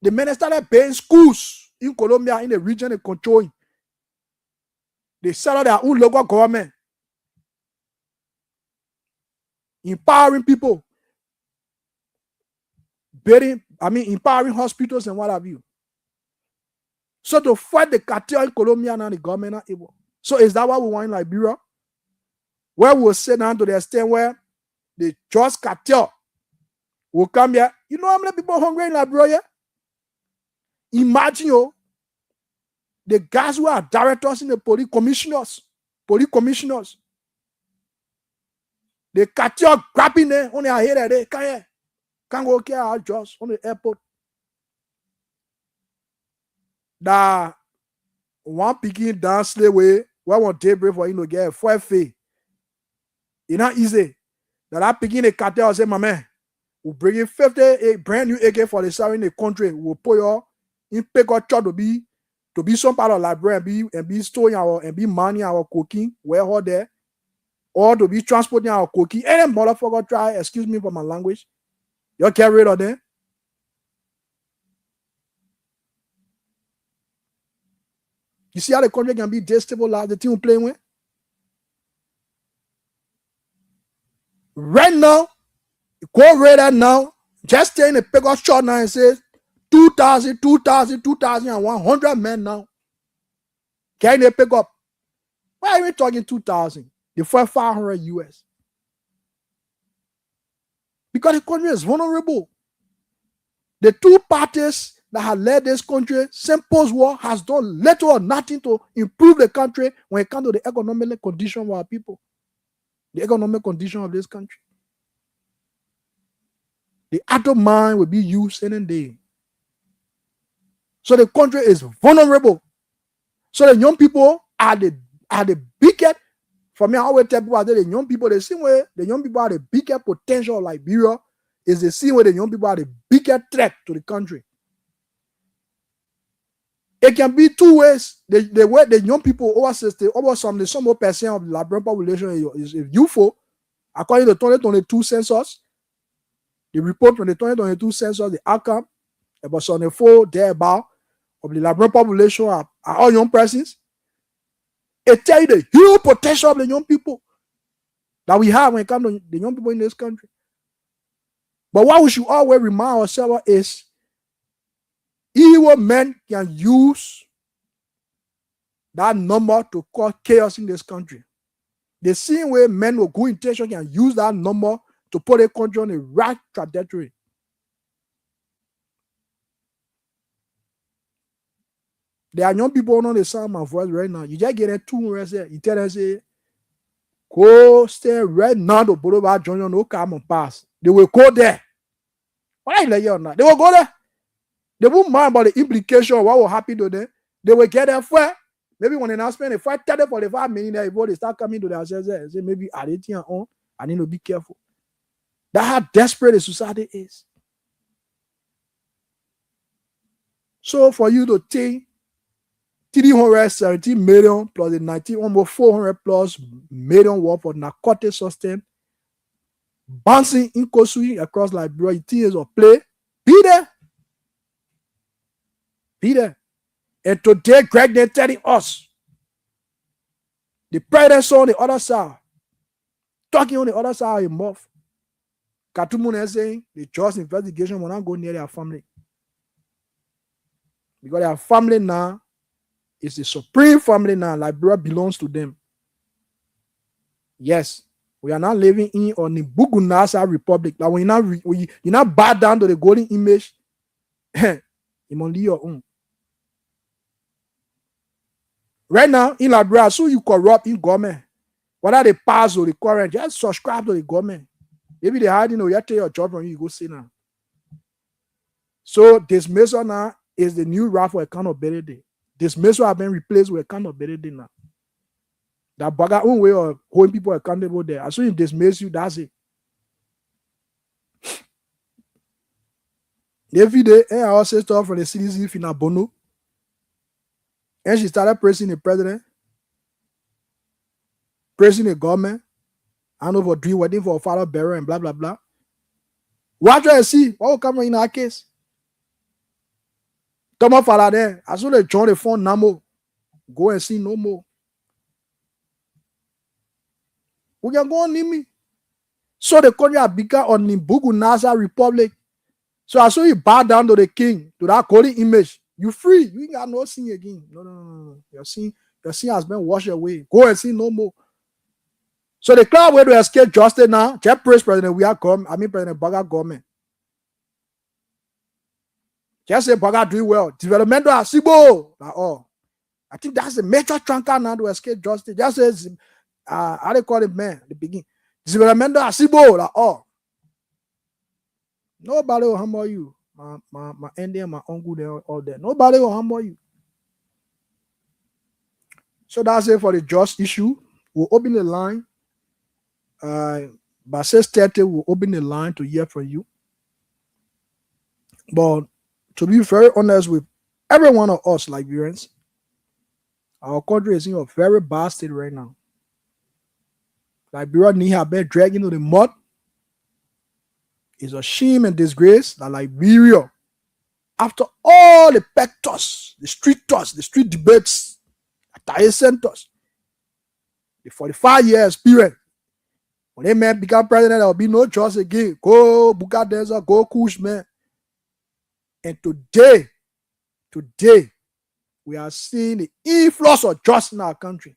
Speaker 4: the men started paying schools in Colombia, in the region they controlling. They set up their own local government, empowering people, empowering hospitals and what have you. So to fight the cartel in Colombia now, the government not able. So is that what we want in Liberia? Where we'll sit down to the extent where the just cartel will come here. You know how many people are hungry in Liberia? Imagine the guys who are directors in the police commissioners, the cartel grabbing them on their head, they can't go care our jobs on the airport. That one picking down slave way, one daybreak for him to get a 4 fee. It's not easy. That picking the cartel say, "My man, we'll bring in 50 a brand new AK for the south in the country. We'll put your in pick or chop to be some part of Liberia and be storing our and be mining our cocaine, where all there, or to be transporting our cocaine." Any motherfucker try, excuse me for my language, you get rid of them. You see how the country can be destabilized, the team playing with? Right now, go right now, just stay in the pick up shot now and say 2,100 men now. Can they pick up? Why are we talking 2,000? The first 500 US. Because the country is vulnerable. The two parties that have led this country since post-war has done little or nothing to improve the country when it comes to the economic condition of our people, the economic condition of this country. The atom mine will be used any day. So the country is vulnerable. So the young people are the biggest. For me, I always tell people that the young people, the same way the young people are the biggest potential of Liberia, is the same way the young people are the biggest threat to the country. It can be two ways. The way the young people over some percent of the Liberian population is youthful, according to the 2022 census. The report from the 2022 census, the outcome, About 74 thereabout of the Liberian population are all young persons. It tell you the huge potential of the young people that we have when it comes to the young people in this country. But what we should always remind ourselves is evil men can use that number to cause chaos in this country. The same way men with good intention can use that number to put a country on a right trajectory. There are young people on the sound of my voice right now. You just get them 200, you tell them, say, go stay right now to Boulevard Junior, no come and pass. They will go there. Why like you or not? They will go there. They won't mind about the implication of what will happen to them. They will get there for maybe when they now spend a 30, 45 minutes, before they start coming to themselves and say, maybe I need to be careful. That's how desperate the society is. So for you to take 370 million plus the 19, almost 400 plus million worth of narcotic substance bouncing in Kosui across Liberia, it is of play. Be there. Be there. And today, Greg, they're telling us the president's on the other side, talking on the other side of his mouth. Katumun is saying the just investigation will not go near their family. Because their family now is the supreme family now. Liberia belongs to them. Yes, we are not living in on the Bugunasa Republic. Like when you not bow down to the golden image, you must leave your own. Right now, in Liberia, so you corrupt in government. Whether they pass or the current, just subscribe to the government. Maybe they hide, you take your job from you, go see now. So dismissal now is the new route for accountability. Dismissal have been replaced with accountability now. That bugger own way of holding people accountable there. As soon as you dismiss you, that's it. Every day, I also stuff from the CDC Fina Bono. And she started pressing the president, pressing the government, and over doing wedding for a father bearer and blah blah blah. Watch and see what will come in our case. Thomas father there, as soon as they join the phone Namo, go and see no more. We can go on in me. So the country has become on the Bugunasa Republic. So as soon as you bow down to the king, to that golden image, you free. You ain't got no sin again. No. Your sin has been washed away. Go and sin no more. So the cloud way to escape justice now, just praise President President Baga government. Just say Baga doing well. Developmental asibo. Like, oh. I think that's a major trunker now to escape justice. Just says how they call it, man, the beginning. Developmental asibo. Like, oh. Nobody will humble you. My Indian, my uncle, they're all there. Nobody will humble you. So that's it for the just issue. We'll open the line. By 6:30, we'll open the line to hear from you. But to be very honest with every one of us Liberians, our country is in a very bad state right now. Liberia need have been dragged into the mud. It's a shame and disgrace that Liberia, after all the pet toss, the street debates, attire centers, the 45-year experience, when they man become president, there will be no choice again. Go Bukadenza, go Kush, man. And today, we are seeing the influx of justice in our country.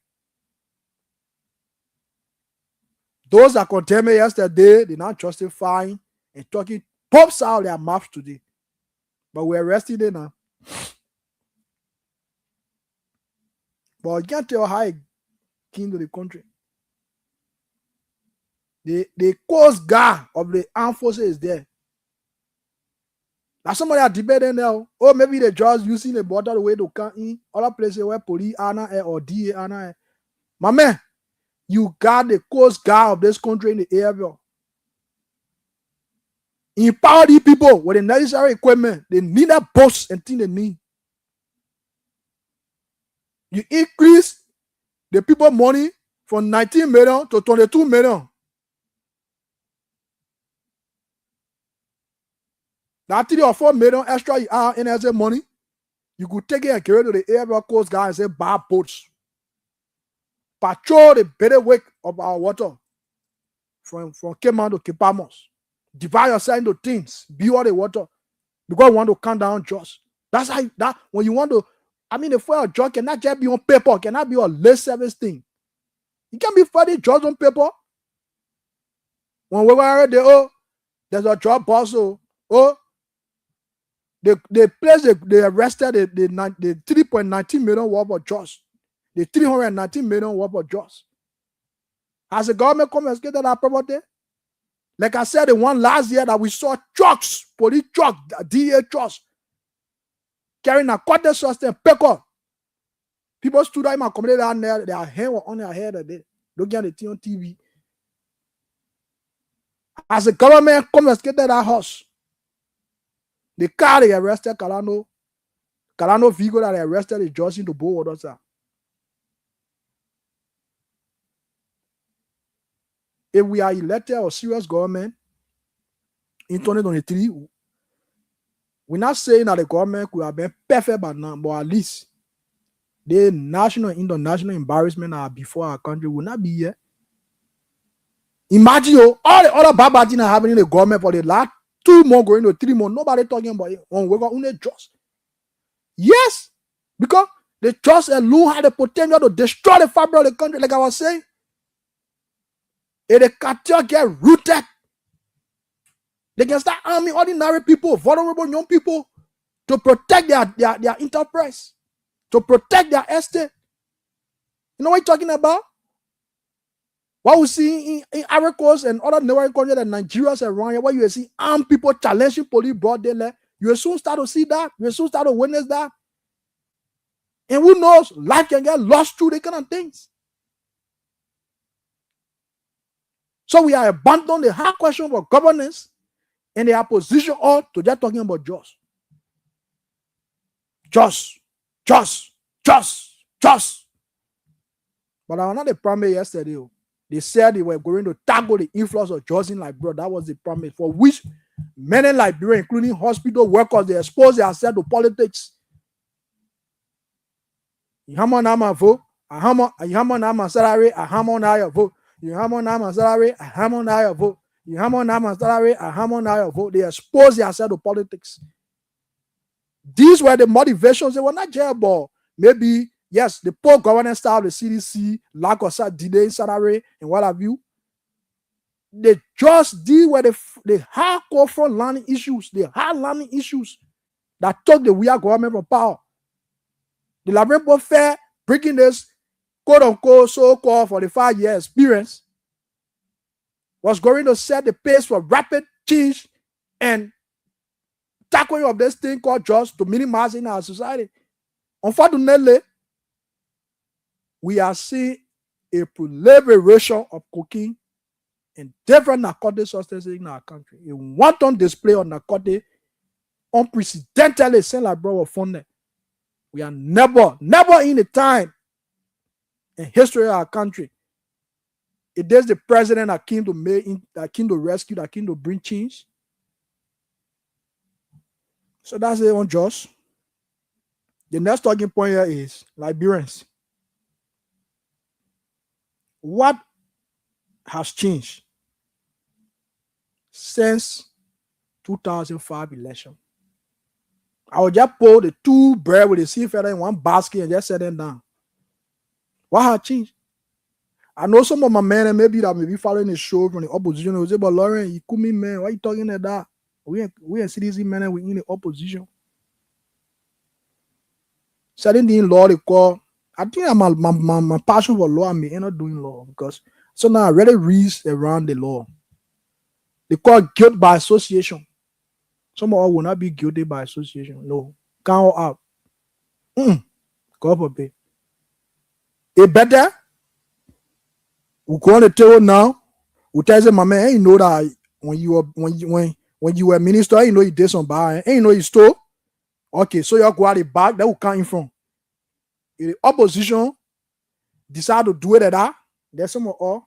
Speaker 4: Those that condemned me yesterday, they're not justifying and talking pops out their mouths today. But we're arresting them now. But you can't tell how it came to the country. The Coast Guard of the armed forces is there. Now somebody are debating now. Oh, maybe they just using the border the way to come in other places where police are not or DA are not. My man, you got the Coast Guard of this country in the area. Empower these people with the necessary equipment. They need that boats and things they need. You increase the people money from 19 million to 22 million. That 3 or 4 million extra you have in as money, you could take it and carry it to the area coast guy and say, buy boats. Patrol the better wake of our water from Cayman to Kipamos. Divide yourself into things, be all the water. Because you want to count down just. That's how that when you want to, I mean, the fuel job cannot just be on paper, cannot be a list service thing. It can be for the jobs on paper. When we were there, oh, there's a job also. Oh, the place they arrested the 3.19 million worth of jobs. The 319 million worth of jobs. Has the government confiscated that property? Like I said, the one last year that we saw trucks, police trucks, DA trucks, carrying a quarter substance, paper. People stood up in my community down there, their hand was on their head, they looking at the thing on TV. As the government confiscated that house, the car they arrested Calano vehicle that they arrested is just into Bow sir. If we are elected or serious government in 2023, we're not saying that the government could have been perfect by now, but at least the national and international embarrassment are before our country will not be here. Imagine all the other bad things are happening in the government for the last 2 months going to 3 months. Nobody talking about it. On just. Yes, because the trust alone had the potential to destroy the fabric of the country, like I was saying. If the cartel get rooted, they can start arming ordinary people, vulnerable young people, to protect their enterprise, to protect their estate. You know what I'm talking about? What we see in Ivory Coast and other neighboring countries like Nigeria around here, where you see armed people challenging police broad daylight, you will soon start to see that. You will soon start to witness that. And who knows, life can get lost through the kind of things. So we are abandoning the hard question for governance and the opposition all to just talking about just. But I was not the promise yesterday. They said they were going to tackle the influx of just in Liberia. That was the promise for which many Liberians, including hospital workers, they exposed themselves to politics. You hammer now my vote, you hammer now my salary, I hammer now your vote. You hammer now my salary, I hammer now your vote. You hammer now my salary, I hammer now your vote. They expose themselves to politics. These were the motivations. They were not jailball. Maybe, yes, the poor governance style of the CDC, lack of delay salary, and what have you. They just deal with the hardcore front line issues, the hard line issues that took the weird government from power. The Liberian fair breaking this quote-unquote so-called 45-year experience was going to set the pace for rapid change and tackling of this thing called just to minimize in our society. Unfortunately, we are seeing a proliferation of cocaine and different narcotic substances in our country. A wanton display of narcotic unprecedentedly since Liberia was founded. We are never in a time in history of our country. It is the president that came to rescue, that came to bring change. So that's it on Josh. The next talking point here is Liberians. What has changed since 2005 election? I will just pull the 2 bread with the sea feather in one basket and just set them down. What has changed? I know some of my men maybe that may be following the show from the opposition. They will say, but Lauren, you could me, man. Why you talking like that? We are citizen men and we in the opposition. Certain thing law they call. I think my passion for law, I may end up doing law because so now I really read around the law. They call guilt by association. Some of us will not be guilty by association. No. Count out. God forbid. It better. We go on the table now. We tell you, my man, you know that when you were minister, you know you did some bad, and you know you stole. Okay, so you go out the back, that will come in from. If the opposition decide to do it at that, then some of us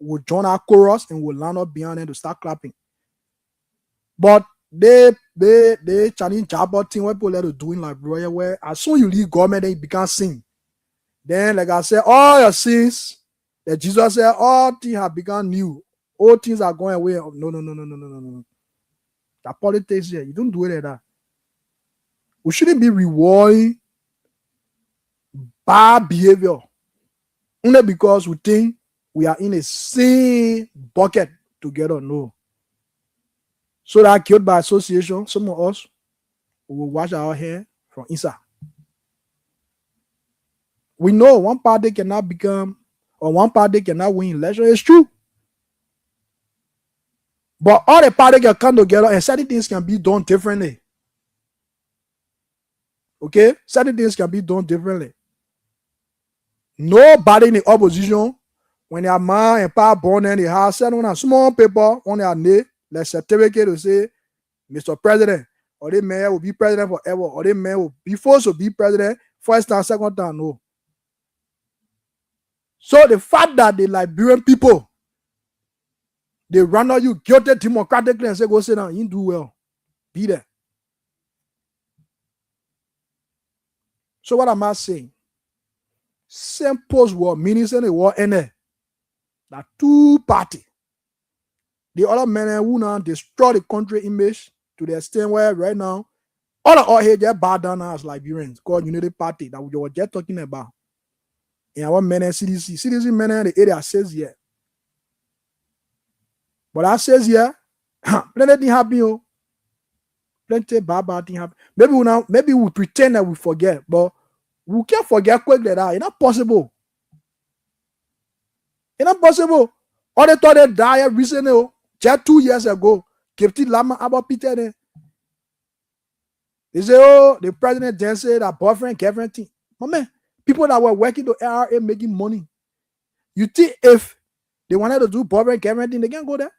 Speaker 4: will join our chorus and will line up behind them to start clapping. But they they Chinese job thing where people let to doing like bro, where as soon you leave government, then you become sin. Then, like I said, all your sins that Jesus said, all things have become new. All things are going away. No. That politics here, you don't do it like that. We shouldn't be rewarding bad behavior only because we think we are in a same bucket together. No. So that killed by association, some of us will wash our hair from inside. We know one party cannot become, or one party cannot win election. It's true. But all the parties can come together and certain things can be done differently. Okay? Certain things can be done differently. Nobody in the opposition, when they are man and power born and they have certain small paper on their name, like certificate to say, Mr. President, or the man will be president forever, or the man will be forced to be president first time, second time. No. So the fact that the Liberian people, they run out you guilty democratically and say, go sit down, you do well. Be there. So what am I saying? Same post-war, meaning the war ended. That two party, the other men who now destroy the country image to the extent where right now, all of our here just bow down as Liberians, called Unity Party that we were just talking about. And our men CDC men in the area says here. But I says here, plenty thing happen, yo. Plenty bad thing happen. Maybe we pretend that we forget, but we can't forget quickly that. It's not possible. It's not possible. All they thought they died recently, just 2 years ago. Kipti Lama about Peter there. They say, oh, the president then said that boyfriend, girlfriend thing. But man, people that were working to ARA making money. You think if they wanted to do boyfriend, girlfriend thing, they can't go there?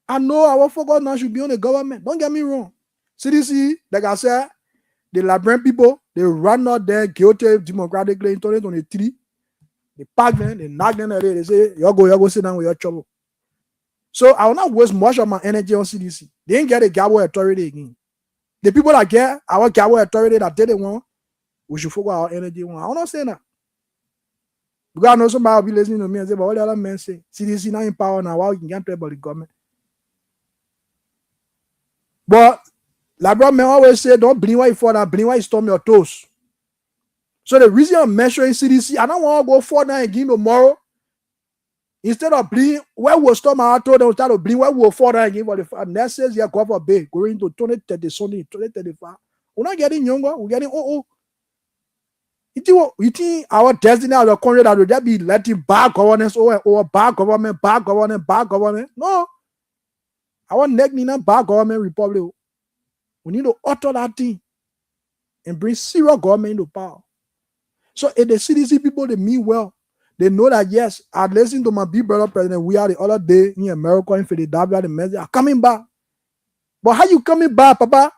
Speaker 4: I know our focus now should be on the government. Don't get me wrong. CDC, like I said, the Liberian people, they run out there guilty democratically in 2023. They pack them, they knock them away. They say, you go sit down with your trouble. So I will not waste much of my energy on CDC. They ain't get a Gabo authority again. The people that get our Gabo authority that they want, we should focus our energy on. I'm not saying that. Because I know somebody will be listening to me and say, but what the other men say? CDC not in power now. Why we can get to about the government? But Liberian men always say, don't blame why you fall down, blame why you stomp your toes. So the reason I'm measuring CDC, I don't want to go fall down again tomorrow. Instead of bleeding, where we'll stop my toe, they'll start to bleed, where we'll fall down again for the next 6 years, go for big, going to 2030, something, 2035. We're not getting younger, we're getting old. You think our destiny as a country that will just be letting bad governance over bad government? No. Our neck need not bad government republic. We need to alter that thing and bring serious government into power. So if the CDC people, they mean well. They know that, yes, I listened to my big brother president. We are the other day in America, in Philadelphia, the message are coming back. But how you coming back, Papa?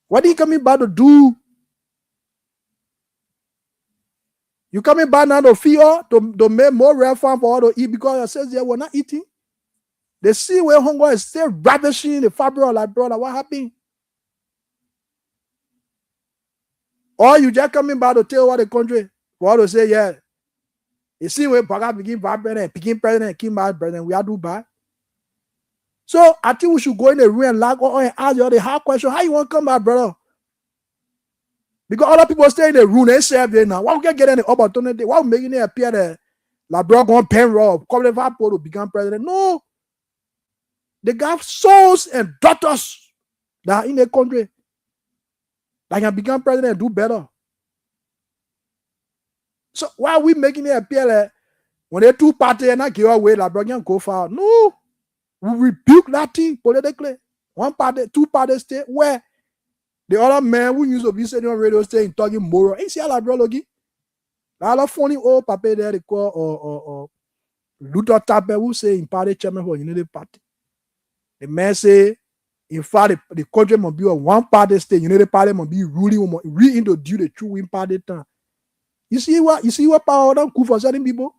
Speaker 4: What are you coming back to do? You coming back now to feed her, to make more real farm for her to eat because it says they were not eating. They see where hunger is still ravishing the fabric, like, brother, what happened? Or you just coming back to tell what the country, for to say, yeah, you see where Baga begin bad president, picking president, king bad president, we are do bad. So I think we should go in the room and lag and ask you the hard question, how you want to come back, brother? Because other people stay in the room, they serve there now. Why we can't get any opportunity? Why we making it appear that like bro going pen rob, come to become president? No. They got sons and daughters that are in the country that can become president and do better. So why are we making it appear that when they two parties and not give away, like bro can go far? No. We rebuke that thing politically. One party, two parties stay where the other man who used to be sitting on radio station talking moral. Ain't see how like bro logi. That other funny old papa there they call or Luther Tapper who say in party chairman for Unity Party. The man say, in fact, the country must be a one-party state. Unity Party must be ruling, reintroduce the true win party time. You see what power don't cool for certain people?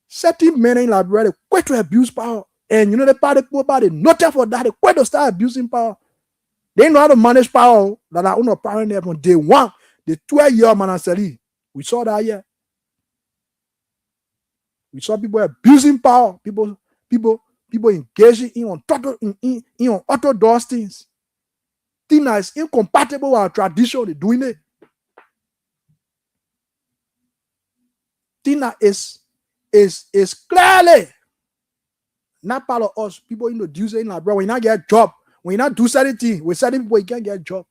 Speaker 4: Certain men in Liberia, they quit to abuse power. And you know the party people about it, noted for that, they quit to start abusing power. They know how to manage power that are on parent there from day one. The 12-year man, we saw that here. We saw people abusing power, people engaging in unorthodox things. Things that is incompatible with our tradition, they're doing it. Thing that is clearly not part of us. People introduce it in Liberia. When you not get a job, when you not do certain things, with certain people, you can't get a job.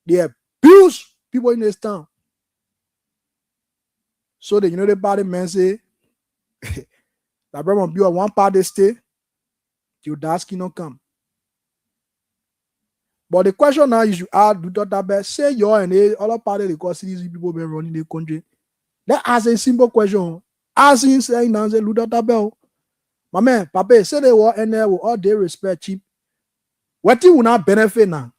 Speaker 4: They abuse people in this town. So the body men say, Liberia must be on one part they stay, till Dasky no come. But the question now is you add that best say you and the other party because these people been running the country. Let's ask a simple question. As in saying now, say Ludota Bell. My man, Papa, say they were and there with all their respect cheap. What you will not benefit now?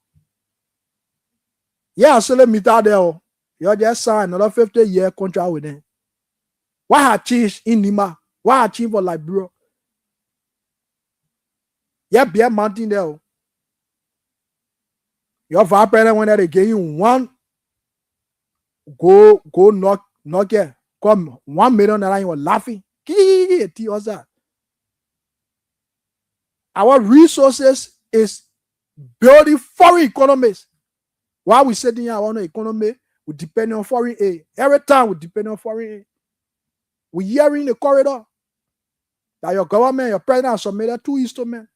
Speaker 4: Yeah, so let me tell you, you just signed another 50-year contract with them. What had changed in Nima? What had changed for Liberia? Yeah, be a mountain there. Your father when they gave you one, go knock here. Come $1 million and you were laughing. Our resources is building foreign economies. While we sitting here, our economy, we depend on foreign aid. Every time we depend on foreign aid. We hear in the corridor that your government, your president has submitted 2 instruments.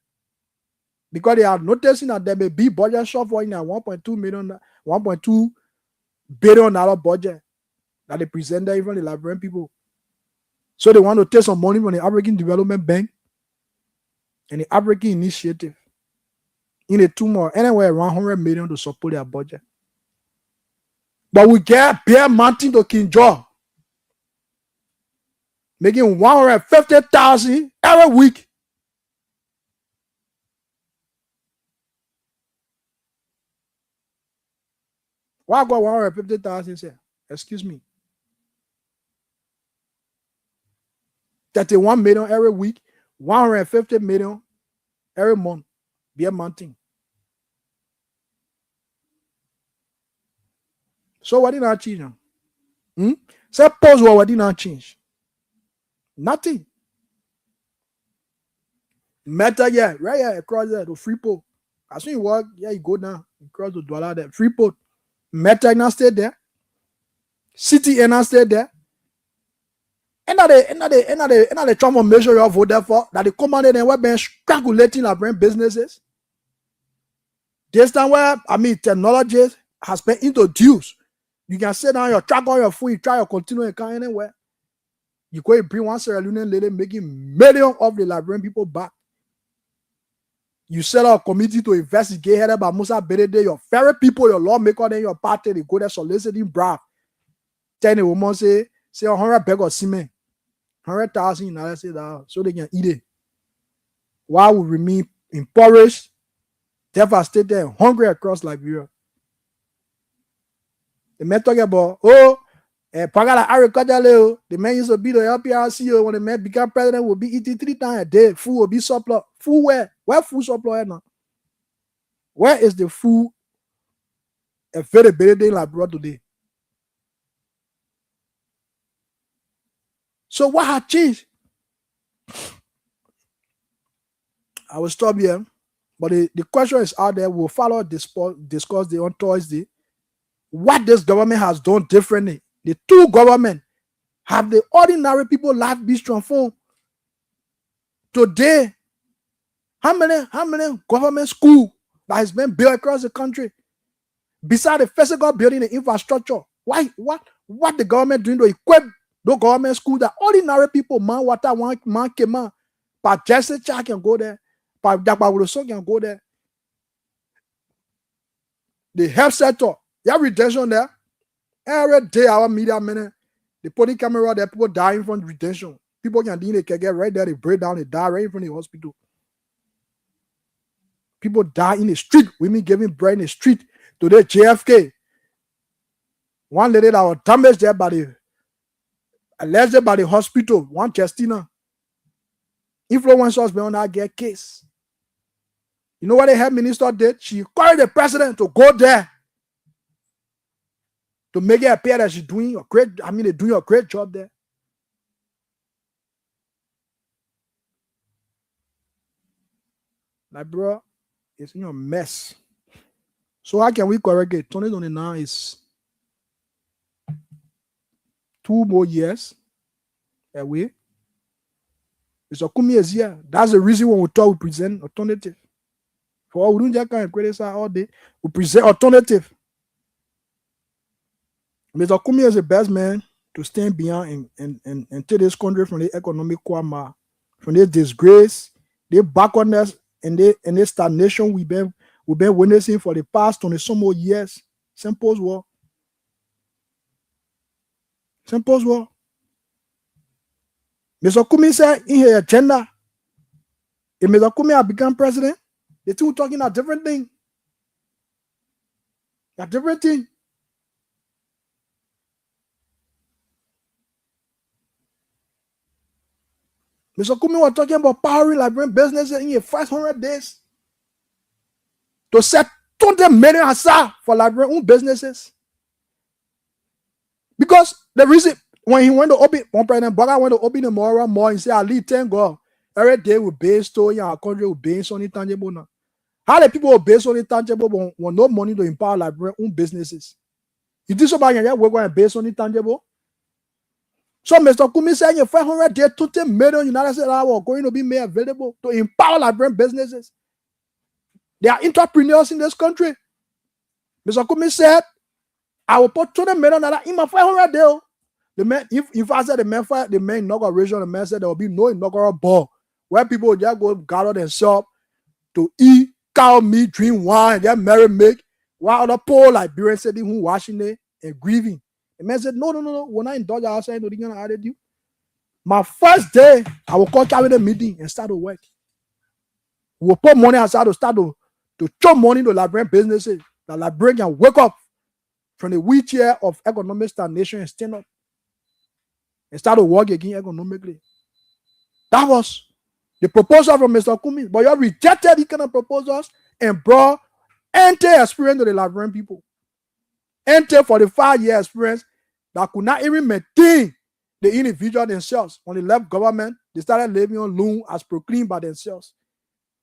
Speaker 4: Because they are noticing that there may be budget shortfall in a $1.2 billion budget that they presented even the Liberian people. So they want to take some money from the African Development Bank and the African Initiative in a 2 more, anywhere around 100 million to support their budget. But we get bare mountain to King George, making 150,000 every week. Why got 150,000 here? Excuse me. 31 million every week, 150 million every month. Be a mountain. So what did not change now? Suppose what did not change? Nothing. Meta, yeah, right here across there to Freeport. As soon as you walk, yeah, you go down, you cross the dollar there. Freeport. Meta not stay there. City not stay there. And the transformation you have voted for that the commanded and we've been calculating our brain businesses. This time where technology has been introduced. You can sit down your track on your phone, you try to continue account anywhere. You go and bring one Sierra Leonean lady making millions of the Liberian people back. You set up a committee to investigate headed by Musa Berede, your very people, your lawmaker, then your party, they go there soliciting bribe. Tell the woman say 100 bag of cement, 100,000 in say that so they can eat it. Why we remain impoverished, devastated, and hungry across Liberia? The man talking about, Pagala Arikadale, the man used to be the LPRC when the man became president will be eating 3 times a day. Food will be surplus. Food where? Where food supply now? Where is the food availability in Liberia today? So what has changed? I will stop here. But the question is out there. We'll follow discuss on Thursday. What this government has done differently. The 2 governments have the ordinary people life be transformed. Today, how many government schools that has been built across the country? Besides the physical building the infrastructure, what the government doing to equip the government school that ordinary people, man, water, man, kema, pa Jesse Cha can go there, pa Jabawuloso can go there. The health sector, you have retention there. Every day, our media minute, they put in camera there, people dying from retention. People can get right there, they break down, they die right in front of the hospital. People die in the street, women giving bread in the street. Today, JFK, one lady that was damaged there by the alleged by the hospital, one Justina. Influencers beyond that get case. You know what the health minister did? She called the president to go there to make it appear that she's doing a great, they're doing a great job there. Like, bro, it's in a mess. So how can we correct it? 2029 is 2 more years away. Mr. Kumi is here. That's the reason when we talk, we present alternative. For all we don't just can't criticize all day. We present alternative. Mr. Kumi is the best man to stand behind and take this country from the economic quagmire, from this disgrace, the backwardness, and the stagnation we've been witnessing for the past 20 some more years. Simple as well. Simple as well. Mr. Kumi said in his agenda, if Mr. Kumi had become president, the two talking a different thing. A different thing. Mr. Kumi was talking about powering Liberian businesses in 500 days to set 20 million aside for Liberian own businesses. Because the reason when he went to open, when President Baga went to open the Mora Mall, he said, I lead 10 God. Every day we base store in our country, we base on intangible now. How the people will base on intangible but want no money to empower Liberian own businesses? You think somebody can work on base on intangible? So Mr. Kumi said in 500 days, 20 million United States dollars are going to be made available to empower Liberian businesses. There are entrepreneurs in this country. Mr. Kumi said, I will put 20 million in my 500 days. The man, if I said the main inauguration, the man said there will be no inaugural ball where people will just go gather themselves to eat cow meat, drink wine, get married, make, while other poor Liberians sitting who washing it and grieving. The man said, no, we're not indulge outside, no, they're gonna add you. My first day, I will call cabinet meeting and start to work. We will put money aside to start to chop money to Liberian businesses. That Liberian can wake up from the wheelchair of economic stagnation and stand up and start to work again economically. That was the proposal from Mr. Kumi. But you rejected these kind of proposals and brought anti-experience to the Liberian people. Anti-45-year experience that could not even maintain the individual themselves. When they left government, they started living on loan as proclaimed by themselves.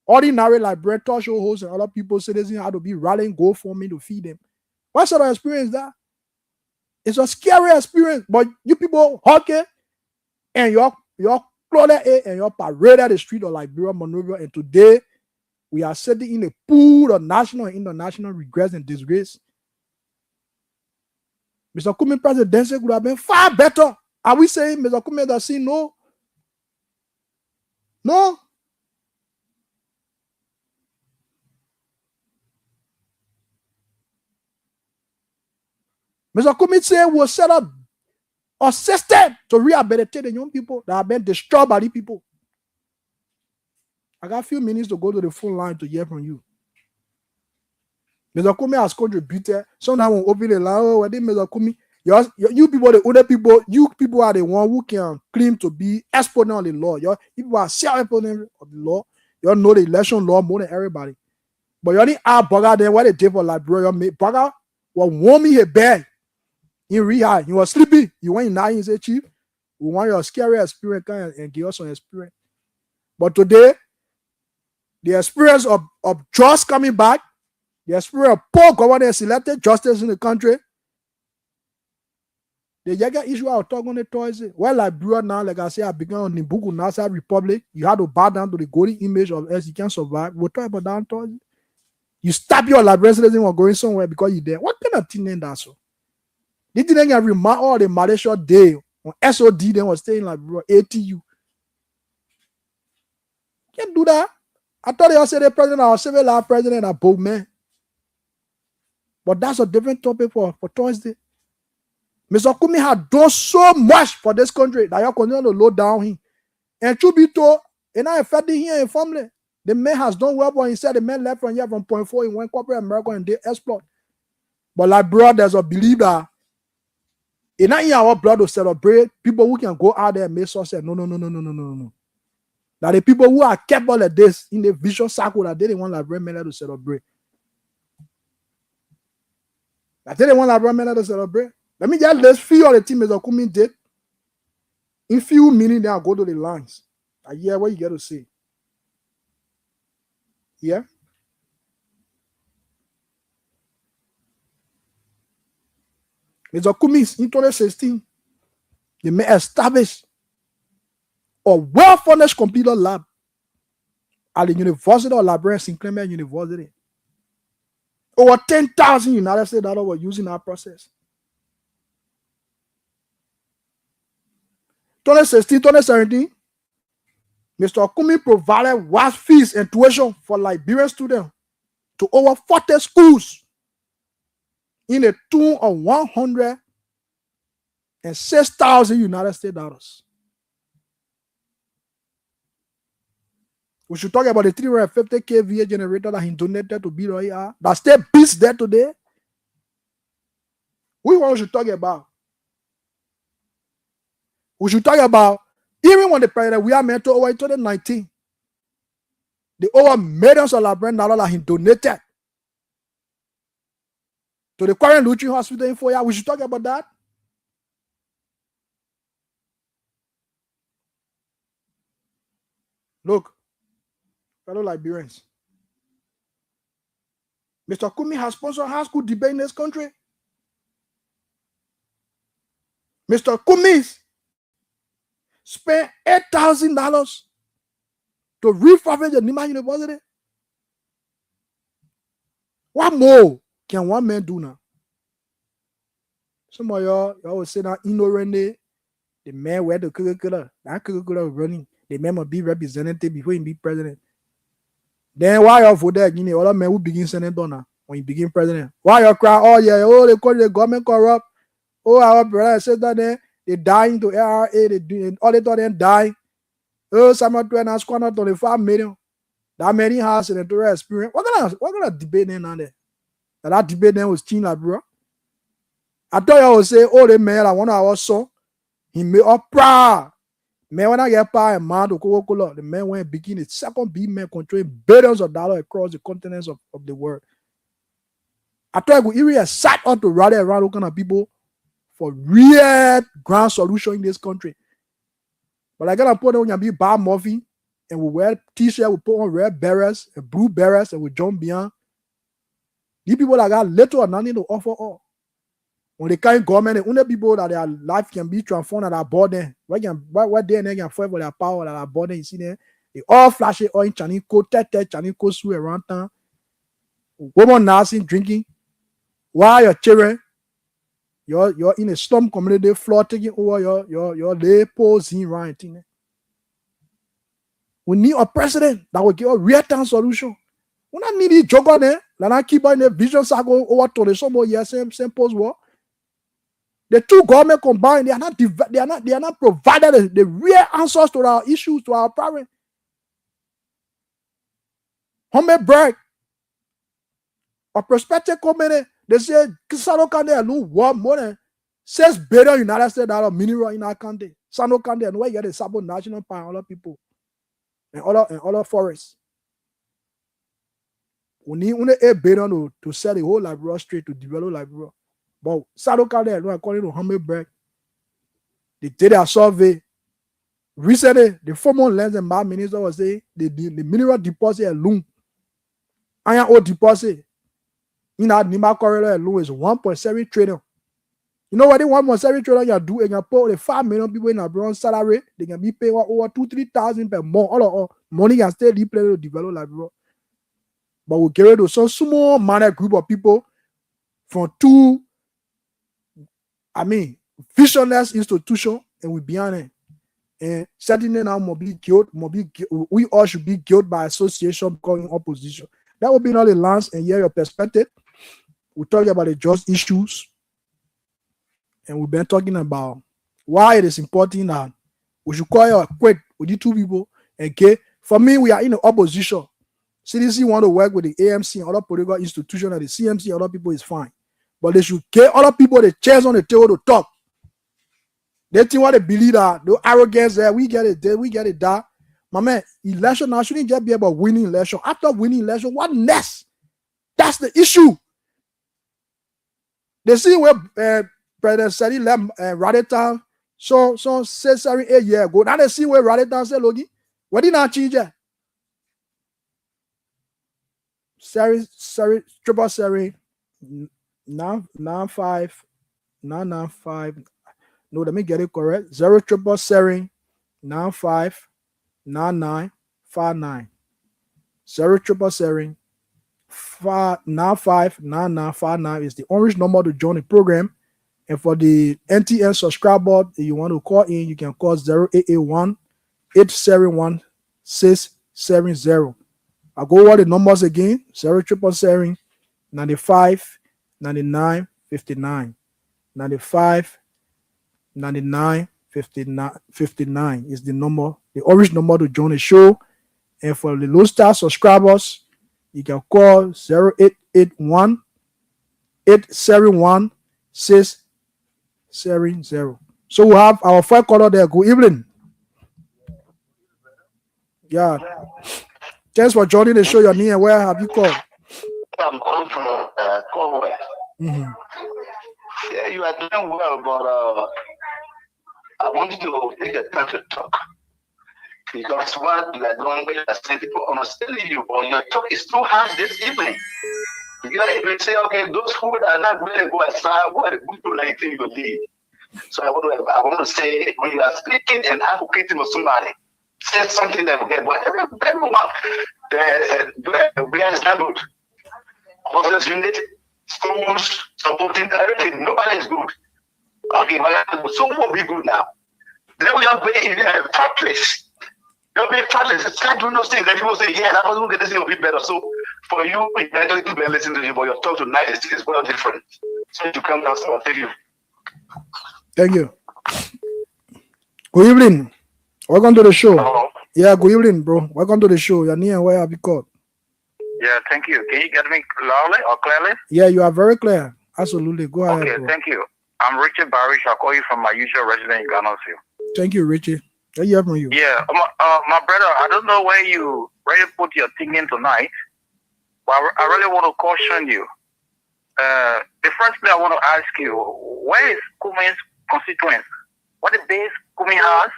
Speaker 4: Ordinary Liberian talk show hosts and other people, citizens had to be rallying go for me to feed them. What sort of experience is that? It's a scary experience, but you people hockey and your clothing and your paraded the street of Liberia, Monrovia, and today we are sitting in a pool of national and international regrets and disgrace. Mr. Kumi presidency could have been far better. Are we saying Mr. Kumi does see no? No. Mr. Kumi said we'll set up a system to rehabilitate the young people that have been destroyed by the people. I got a few minutes to go to the phone line to hear from you. Mr. Kumi has contributed. Sometimes when we open the line, oh, Mr. Kumi, you people, the older people, you people are the one who can claim to be exponent of the law. You people are self-exponent of the law. You know the election law more than everybody. But you only ask Bugger then what they did for Liberia. Bugger was warming a bed in rehab. You was sleepy. You went in night and said, Chief, we want your scary experience and give us some experience. But today, the experience of trust coming back, the experience of poor government selected justice in the country, the Jaga issue I was talking on the toys. Well, Liberia now, like I say, I began on the Buku Nasa Republic. You had to bow down to the golden image of us. You can't survive. We'll talk about that toys. You stop your Liberian citizen from going somewhere because you're there. What kind of thing is that so? They didn't get remind all the Malaysia day on SOD, they was staying like ATU. Can't do that. I thought they all said the president, our civil law president, are both men. But that's a different topic for Thursday. Mr. Kumi had done so much for this country that you continue to load down him. And truth be told, and I affected him in family. The man has done well, but he said the man left from here from point 4 in one corporate America and they exploit. But like bro, there's a belief that It's not in our blood to celebrate people who can go out there and make success. No. That the people who are capable of this in the vicious circle that they didn't want Liberian to celebrate. That they didn't want Liberian to celebrate. Let me just list few of the team Mr. Kumi did. In few minutes, then I'll go to the lines. I hear what you get to say. Yeah. Mr. Kumi in 2016, they may establish a well-furnished computer lab at the University of Liberia, St. Clement University. Over 10,000 United States dollars were using our process. 2016, 2017, Mr. Kumi provided vast fees and tuition for Liberian students to over 40 schools in the tune of 106,000 United States dollars. We should talk about the 350 kVA generator that he donated to BWR that still beats there today. We should talk about. We should talk about even when the president we are meant to over in 2019, the over millions of Liberian dollars that he donated to the current Lutheran Hospital in Foya. We should talk about that. Look, fellow Liberians, Mr. Kumi has sponsored high school debate in this country. Mr. Kumi spent $8,000 to refurbish the Nima University. What more can one man do now? Some of y'all will say that ignorant, the man where the curriculum, that curriculum running, the man must be representative before he be president. Then why y'all for that? You know, other men who begin senator now when you begin president. Why y'all cry? Oh yeah, oh they call the government corrupt. Oh our brother said that they dying to ARA, they do all they thought they die. Oh, someone to an squander 25 million. That many has an electoral experience. What kind of debate then on there? That debate then was cheating, like, bro. I thought y'all would say, oh, the man, I want our son. He made up proud. Man, when I get power and man to Coca-Cola, the man went begin the second big man controlling billions of dollars across the continents of the world. I thought I could even sat up to rally around those kind of people for real grand solution in this country. But I gotta put on your big bar muffin and we wear t-shirt, we put on red berets and blue berets and we jump beyond. These people that got little or nothing to offer all. When they can't government, the only people that their life can be transformed at our border, what day and they can fight for their power at our border, you see them, they all flash it all in Chinese code, Chinese code sue around town. Women nursing, drinking. While your children, you're in a slum community, floor taking over your lay posing right. We need a president that will give a real-time solution. We don't need a joker there. Let us keep on the vision cycle over to the some more years, same post-war. The two government combined, they are not provided the real answers to our issues, to our problems. Humble break. A prospective company, they say Sano Kande alone worth more than $6 billion United States dollar mineral in our country. Sano Kande and where you get the Sabo National Park, other people and other forests. We need only $8 billion to sell the whole Liberia straight to develop Liberia. But Sano Kande alone, according to Humble break, they did a survey. Recently, the former lands and mine minister was saying the mineral deposit alone, iron ore deposit in that Nima corridor alone is 1.7 trillion. You know what the 1.7 trillion you do? And you put the 5 million people in a bronze salary, they can be paying over 2,000-3,000 per month. All money can still be played to develop Liberia. But we get rid of some small minor group of people from two, visionless institutions, and we behind it. And certainly now we all should be guilty by association because in opposition. That will be not the last and hear your perspective. We talk about the just issues, and we've been talking about why it is important that we should call a quit with the two people. Okay, for me, we are in the opposition. CDC want to work with the AMC and other political institutions, and the CMC and other people is fine, but they should get other people the chairs on the table to talk. They think what they believe that no arrogance there. We get it there, we get it that. My man, election now shouldn't just be about winning election. After winning election, what next? That's the issue. They see where President Sadi left Raditown so Sari 8 years ago. Now they see where Raditown said, Logi, what did not change? Sari, triple Sari, 995, 995. No, let me get it correct. 0 triple Sari, 95, 9959. 0 triple Sari, 95 9959 is the orange number to join the program. And for the NTN subscriber, if you want to call in, you can call 0881 871 670. I'll go over the numbers again. 0 triple 95 99 59. 95 99 59 is the number, the orange number to join the show. And for the Low Star subscribers, you can call 0881 871 670. So we have our first caller there. Good evening. Yeah. Thanks for joining the show. Your name and where have you called?
Speaker 6: I'm calling from Conway.
Speaker 4: Mm-hmm.
Speaker 6: Yeah, you are doing well, but I want you to take the time to talk. Because what you are doing, we are saying people understand you, but your talk is too hard this evening. You know, if you say, okay, those who are not going to go aside, what a good life you lead. So I want to say, when you are speaking and advocating for somebody, say something that will get what everyone, we understand good. Officers unit, schools, supporting everything, nobody is good. Okay, so what will be good now? Then we are paying factories. They'll be factories. Start doing those things that people say, yeah, that was going to get this thing will be better. So for you, I don't think listen to you, but your talk tonight is well different. So you come down, so thank you.
Speaker 4: Thank you. Good evening. Welcome to the show.
Speaker 6: Hello.
Speaker 4: Yeah, good evening, bro. Welcome to the show. Your name and where have you called?
Speaker 6: Yeah, thank you. Can you get me loudly or clearly?
Speaker 4: Yeah, you are very clear. Absolutely. Go ahead.
Speaker 6: Okay,
Speaker 4: bro.
Speaker 6: thank you. I'm Richard Barish. I'll call you from my usual residence in Ghana.
Speaker 4: Thank you, Richie. Let you have from you.
Speaker 6: Yeah, my brother, I don't know where you put your thinking tonight, but I really want to caution you. The first thing I want to ask you, where is Kumi's constituents? What is the base Kumi has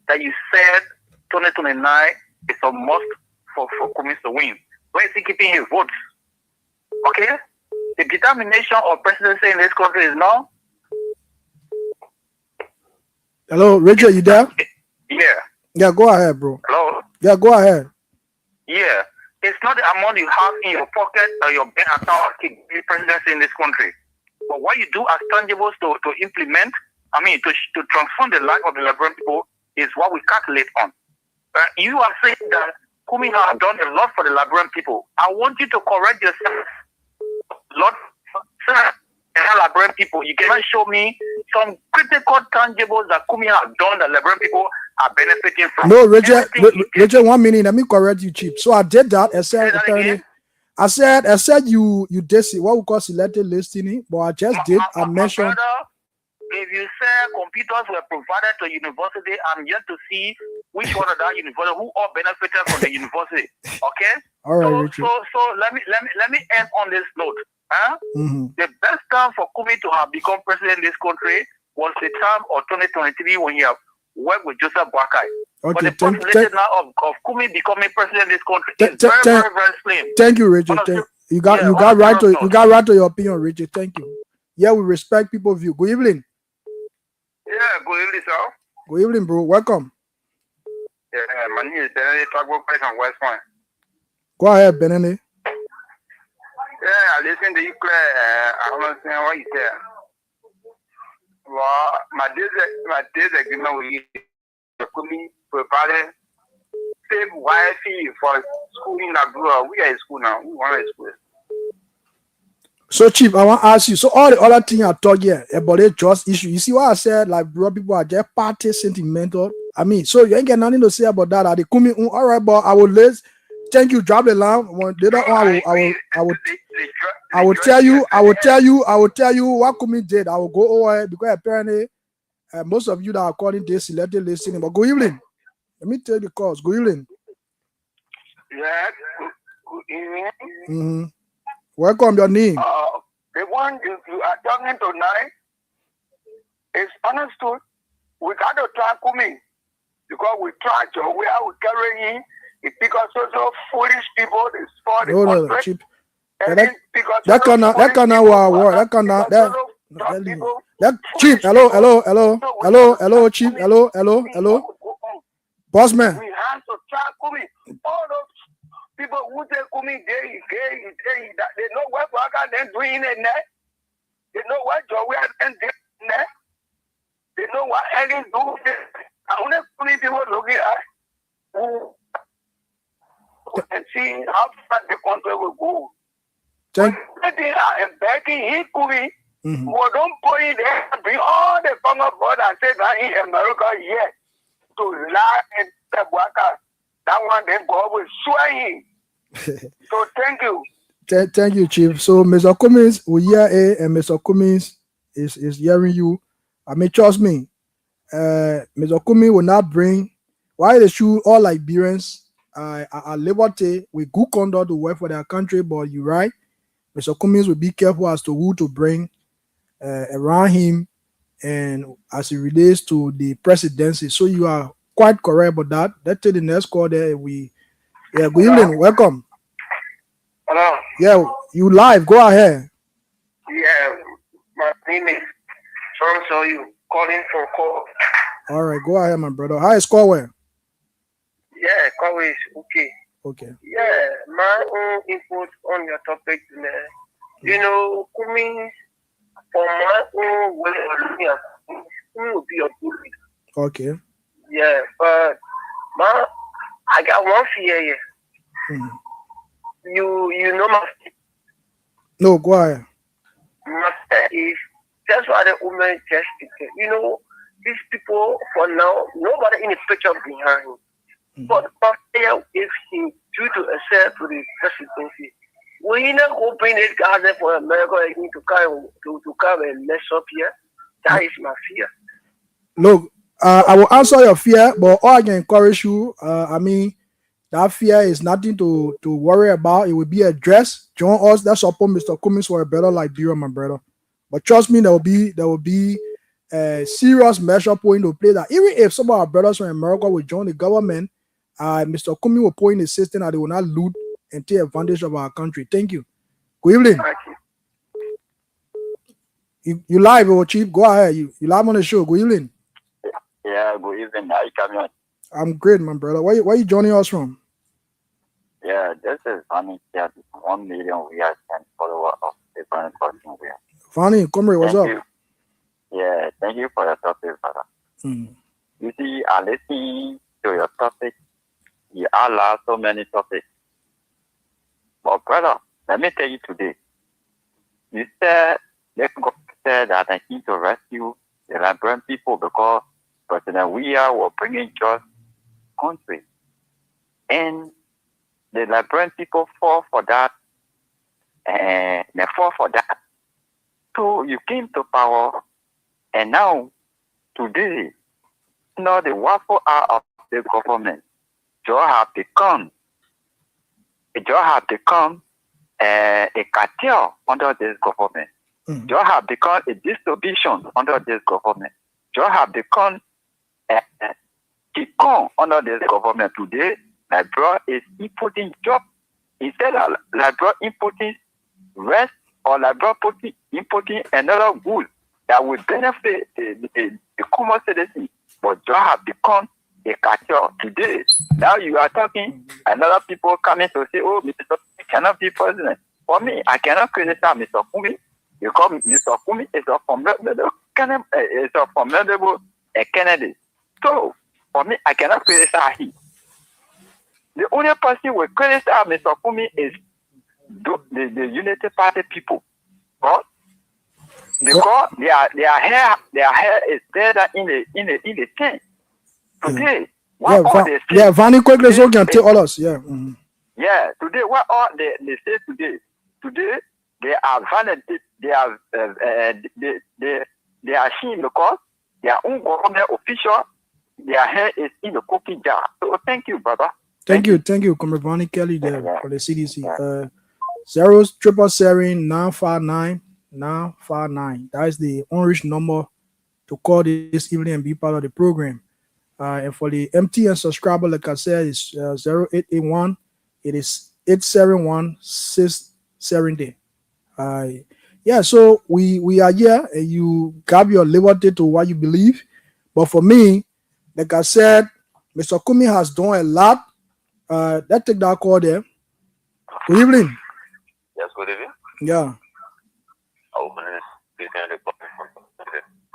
Speaker 6: that you said 2029 is a must for Kumi to win? Where is he keeping his votes? Okay? The determination of presidency in this country is now.
Speaker 4: Hello, Richard, you there?
Speaker 6: Yeah.
Speaker 4: Yeah, go ahead, bro.
Speaker 6: Hello?
Speaker 4: Yeah, go ahead.
Speaker 6: Yeah. It's not the amount you have in your pocket or your bank account to keep the presidency in this country. But what you do as tangibles to implement, to transform the life of the Liberian people is what we calculate on. You are saying that Kumi has done a lot for the Liberian people. I want you to correct yourself. Lord, sir, Liberian people, you cannot show me some critical tangibles that Kumi has done that Liberian people are benefiting from.
Speaker 4: No, Richard, 1 minute. Let me correct you, Chief. So I did that. I said you did see what we call selected listening, but I just did. I mentioned.
Speaker 6: If you say computers were provided to university, I'm yet to see which one of that university who all benefited from the university. Okay.
Speaker 4: All right,
Speaker 6: so let me end on this note.
Speaker 4: Mm-hmm.
Speaker 6: The best time for Kumi to have become president in this country was the time of 2023 when he have worked with Joseph Boakai.
Speaker 4: Okay,
Speaker 6: but the possibility now of Kumi becoming president in this country is very slim.
Speaker 4: Thank you, Richard. You got right to your opinion, Richard. Thank you. Yeah, we respect people's view. Good evening.
Speaker 6: Yeah, good evening, sir.
Speaker 4: Good evening, bro. Welcome.
Speaker 6: Yeah, my name is Benny Tagbo from West Point.
Speaker 4: Go ahead, Benny.
Speaker 6: Yeah, I listen to you clear. I don't understand what you said. Well, my disagreement with you, Kumi provided safe Wi-Fi for school in Abuja. We are in school now. We want to school.
Speaker 4: So, Chief, I want to ask you. So, all the other things I talk here about the trust issue. You see what I said? Like, bro, people are just party sentimental. So you ain't get nothing to say about that. Are they coming? All right, but I will let. Thank you. Drop the line. Later on, I will tell you what Kumi did. I will go over it because apparently Most of you that are calling this selected listening, but good evening. Let me take the calls. Good evening.
Speaker 7: Yes, good evening.
Speaker 4: Mm-hmm. Welcome, your name.
Speaker 7: The one you are talking tonight is understood. We got to try coming because we try to where we carry in. It's because also foolish people is for the
Speaker 4: No, cheap.
Speaker 7: That
Speaker 4: cheap. Hello, cheap. Hello. Bossman.
Speaker 7: We have to try coming. All those people who they coming, they know what they're doing in there. They know what job we are doing there. They know what Ellie do. I only funny people looking at who and see how far the country will go. And begging he coming, we don't put in there, bring all the farmer board and say that in America yet to lie and the worker. That one then God will swear him. So thank you.
Speaker 4: Thank you, Chief. So Mr. Cummins will hear A and Mr. Cummins is hearing you. I mean, trust me, Mr. Cummins will not bring why they should all Liberians at liberty with good conduct to work for their country, but you're right. Mr. Cummins will be careful as to who to bring around him and as it relates to the presidency. So you are quite correct about that. Let's take the next call there. Good evening. Welcome.
Speaker 7: Hello.
Speaker 4: Yeah, you live. Go ahead.
Speaker 7: Yeah, my name is so you calling for call.
Speaker 4: All right, go ahead, my brother. How is Corwell?
Speaker 7: Yeah, call is okay.
Speaker 4: Okay.
Speaker 7: Yeah, my own input on your topic today. You know, coming from my own way of looking at things, will be a good leader.
Speaker 4: Okay.
Speaker 7: Yeah, but I got one fear here.
Speaker 4: Mm-hmm.
Speaker 7: You know my fear.
Speaker 4: No, go ahead.
Speaker 7: My fear is that's why the woman just you know, these people for now, nobody in the picture behind him. But fear if he due to accept to the presidency. Will he not go bring this guy there for America again to come and mess up here? That is my fear.
Speaker 4: Look, I will answer your fear, but all I can encourage you, I mean, that fear is nothing to worry about. It will be addressed. Join us. Let's support Mr. Cummins for a better Liberia, my brother. But trust me, there will be a serious measure put into play that even if some of our brothers from America will join the government, Mr. Cummins will put in the system that they will not loot and take advantage of our country. Thank you. Good evening. You live, or Chief? Go ahead. You live on the show. Good evening.
Speaker 8: Yeah, good evening. How you coming on?
Speaker 4: I'm great, my brother. Where you joining us from?
Speaker 8: Yeah, this is Funny. Yeah, 1 million we are 10 followers of different person we are.
Speaker 4: Funny, comrade, what's up?
Speaker 8: Yeah, thank you for your topic, brother. You see, I listen to your topic. You allow so many topics. But brother, let me tell you today. You said let God said that I need to rescue the Liberian people because President Weah were bringing just country. And the Liberian people fall for that and they fall for that. So you came to power and now today, now the waffle out of the government, you have become a cartel under this government. You have become a distribution under this government. You have become a icon under this government. Today, Liberia is importing jobs. Instead of Liberia importing rest or Liberia importing another good that will benefit the common citizen. But you have become a cartel today. Now you are talking, another people coming to say, oh, Mr. Cummins cannot be president. For me, I cannot criticize Mr. Cummins because Mr. Cummins is a formidable candidate. So, for me, I cannot criticize him. The only person who will criticize Mr. Cummins is the Unity Party people. But because their hair is better in the tent. Today,
Speaker 4: Vanny quickly so can tell all us. Yeah.
Speaker 8: Yeah, today what all they say today they are valid, they are ashamed because their own government official, their hand is in the cookie jar. So thank you, brother.
Speaker 4: Thank you, Comrade Bonnie Kelly there for the CDC. 077-959-959. That is the unreached number to call this evening and be part of the program. And for the MTN subscriber, like I said, it's 0881. It is 871-670. Yeah, so we are here, and you grab your liberty to what you believe. But for me, like I said, Mr. Kumi has done a lot. Let's take that call there. Good evening.
Speaker 9: Yes, good evening.
Speaker 4: Yeah.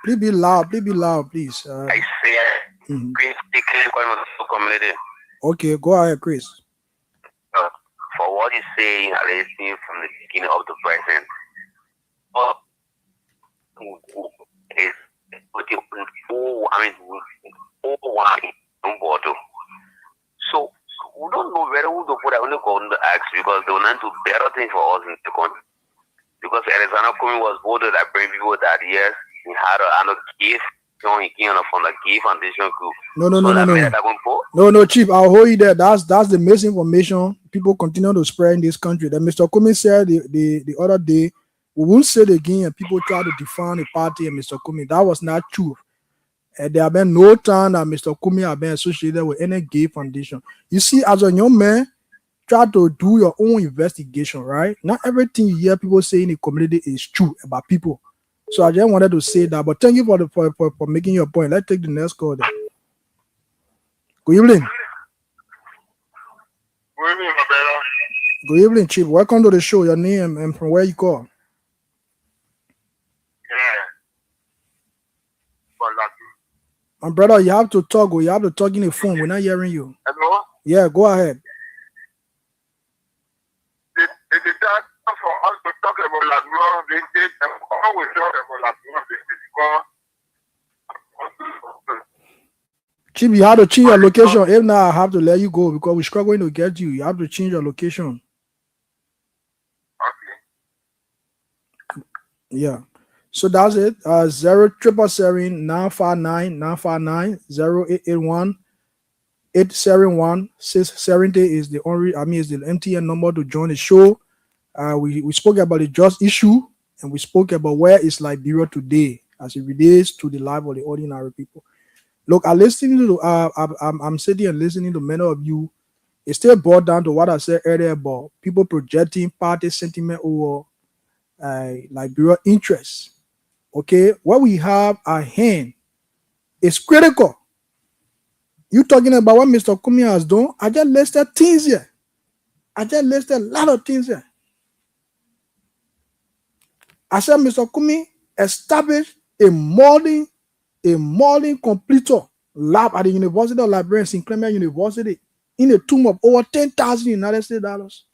Speaker 4: Please be loud, please.
Speaker 9: I say,
Speaker 4: Okay, go ahead, Chris.
Speaker 9: For what you say, I see from the beginning of the present. So we don't know where we put our own acts because they want to better things for us in the country. Because Alexander Kumi was voted that bring people that yes, he had a gift. He came from the Gay Foundation group.
Speaker 4: No, Chief, I'll hold you there. That's the misinformation people continue to spread in this country. That Mr. Kumi said the other day, we won't say it again, and people try to define the party and Mr. Kumi. That was not true. And there have been no time that Mr. Kumi have been associated with any Gay Foundation. You see, as a young man, try to do your own investigation, right? Not everything you hear people say in the community is true about people. So I just wanted to say that, but thank you for making your point. Let's take the next call then. Good evening.
Speaker 10: Good evening, my brother.
Speaker 4: Good evening, Chief. Welcome to the show. Your name and from where you call.
Speaker 10: Yeah.
Speaker 4: My brother, you have to talk. You have to talk in the phone. We're not hearing you.
Speaker 10: Hello?
Speaker 4: Yeah, go ahead.
Speaker 10: It is time for us to talk about La Gloire Vintage and always talk about La Gloire Vintage.
Speaker 4: Chief, you have to change your location. If not, I have to let you go because we're struggling to get you. You have to change your location.
Speaker 10: Okay.
Speaker 4: Yeah. So that's it. 077-959-959 0881-871-670 is the MTN number to join the show. We spoke about the just issue, and we spoke about where is Liberia today as it relates to the life of the ordinary people. Look, I'm sitting and listening to many of you. It still boiled down to what I said earlier about people projecting party sentiment over Liberia interests. Okay, what we have at hand is critical. You talking about what Mr. Kumi has done? I just listed things here. I just listed a lot of things here. I said Mr. Kumi established a molding completer lab at the University of Liberia, St. Clement University, in a tomb of over 10,000 United States dollars.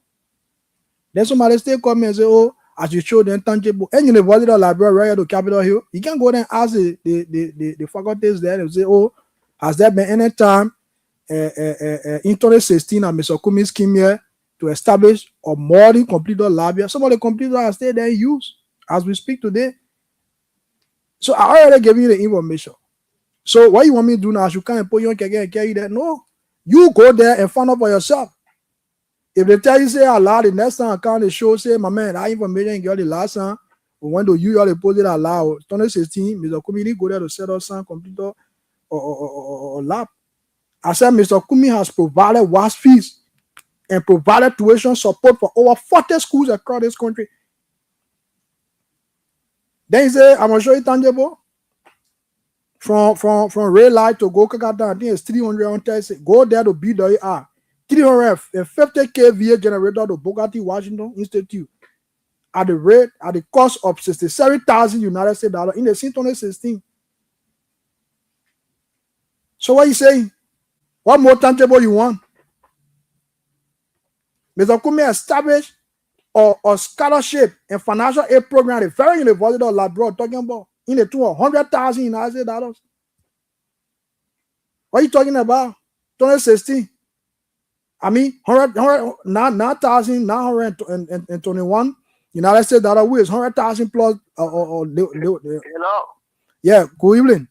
Speaker 4: Then somebody still come and say, oh, as you show the intangible, and University of Liberia right to Capitol Hill, you can go there and ask the faculties there and say, oh, has there been any time in 2016 that Mr. Kumi came here to establish a molding completer lab here? Some of the computers are still there in use as we speak today. So I already gave you the information. So what you want me to do now? You can't put you on and carry that. No, you go there and find out for yourself. If they tell you say allow the next time I count the show, say my man, that information you got the last time. We went to you all deposit allow 2016, Mr. Kumi didn't go there to set up some computer or lab. I said Mr. Kumi has provided vast fees and provided tuition support for over 40 schools across this country. Then he said, I'm gonna show you tangible. From Red Light to go Kakata, I think it's 300 on test. Go there to BWR. 350 kVA generator to Bogota, Washington Institute at the cost of 67,000 United States dollars in the 2016. So what are you saying? What more tangible you want? Mr. Kumi established a scholarship and financial aid program at the very University of Liberia talking about in the 200,000 United States dollars. What are you talking about? 2016. I mean, 9,921 United States dollars, which is 100,000 plus.
Speaker 10: Hello.
Speaker 4: Yeah, good evening.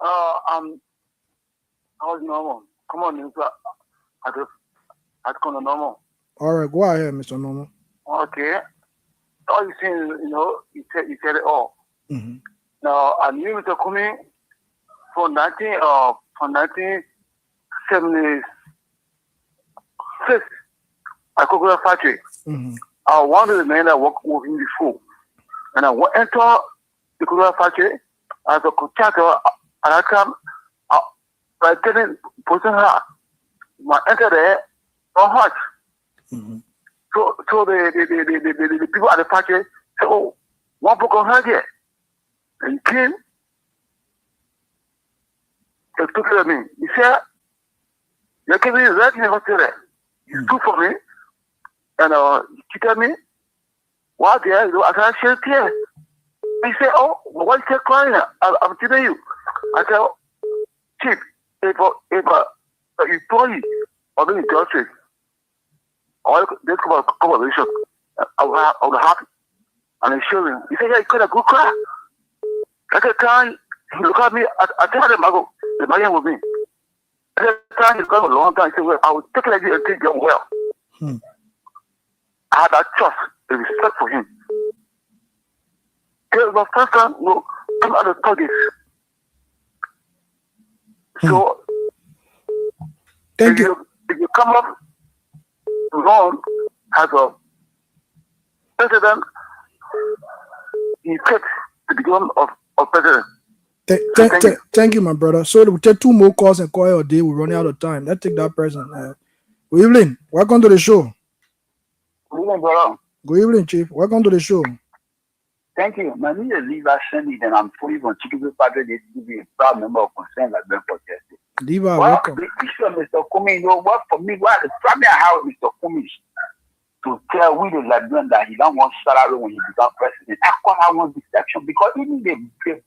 Speaker 7: I was normal. Come on, you at normal.
Speaker 4: All right, go ahead, Mr. Normal.
Speaker 7: Okay. All you saying, you said it all.
Speaker 4: Mm-hmm.
Speaker 7: Now, I knew Mr. Kumi from 1976 at Coca-Cola factory.
Speaker 4: Mm-hmm.
Speaker 7: I was one of the men that worked with him before. And I entered the Coca-Cola factory as a contractor at that time. I didn't put her. I entered there on hot.
Speaker 4: Mm-hmm.
Speaker 7: So the people at the factory said, oh, one book on her here. And he came. He took it at me. He said, you're giving me right in the hospital. He stood for me. And he told me, what there? I can't shed tears. He said, oh, why is he crying? I'm telling you. I said, oh, Chief, if an employee or the industry, or this conversation, I would happy. And I showed him. He said, yeah, you could have good cry. At the time, he looked at me, I tell him, the man with me. At the time, he got a long time. He said, well, I would take it like this and take him well. I had that trust and respect for him. It was the first time, I'm at the target. So,
Speaker 4: Thank you.
Speaker 7: If you come up wrong as a president, he takes the beginning of president.
Speaker 4: Thank you, my brother. So we'll take 2 more calls and call it a day. We're running out of time. Let's take that person. Good evening. Welcome to the show.
Speaker 7: Good evening, brother.
Speaker 4: Good evening, Chief. Welcome to the show.
Speaker 7: Thank you. My name is Liva Sandy, and I'm fully from Chicago Padre TV, a proud member of Concern like Ben for Justice.
Speaker 4: Liva,
Speaker 7: well,
Speaker 4: welcome.
Speaker 7: The issue of Mr. Kumi, what for me, what the problem I have with Mr. Kumi is to tell we the Liberian that he don't want salary when he becomes president. I call I want deception because even the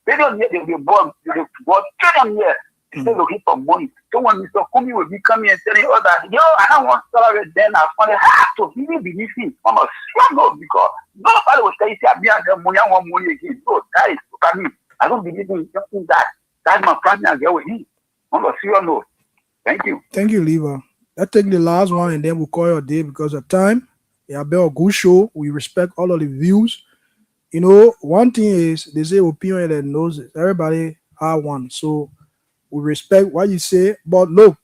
Speaker 7: billion year they will be born, trillion years, still looking for money. So when Mr. Kumi will be coming and telling us that, yo, I don't want salary, then I find it hard to really believe him. I'm a struggle because nobody will say, I want money again. So that is what I mean. I don't believe in something that. That's my primary girl with him. I'm a serious note. Thank you.
Speaker 4: Thank you, Liva. Let's take the last one and then we'll call your day because of time. Yeah, be a good show. We respect all of the views. One thing is they say opinion and noses. Everybody have one. So we respect what you say. But look,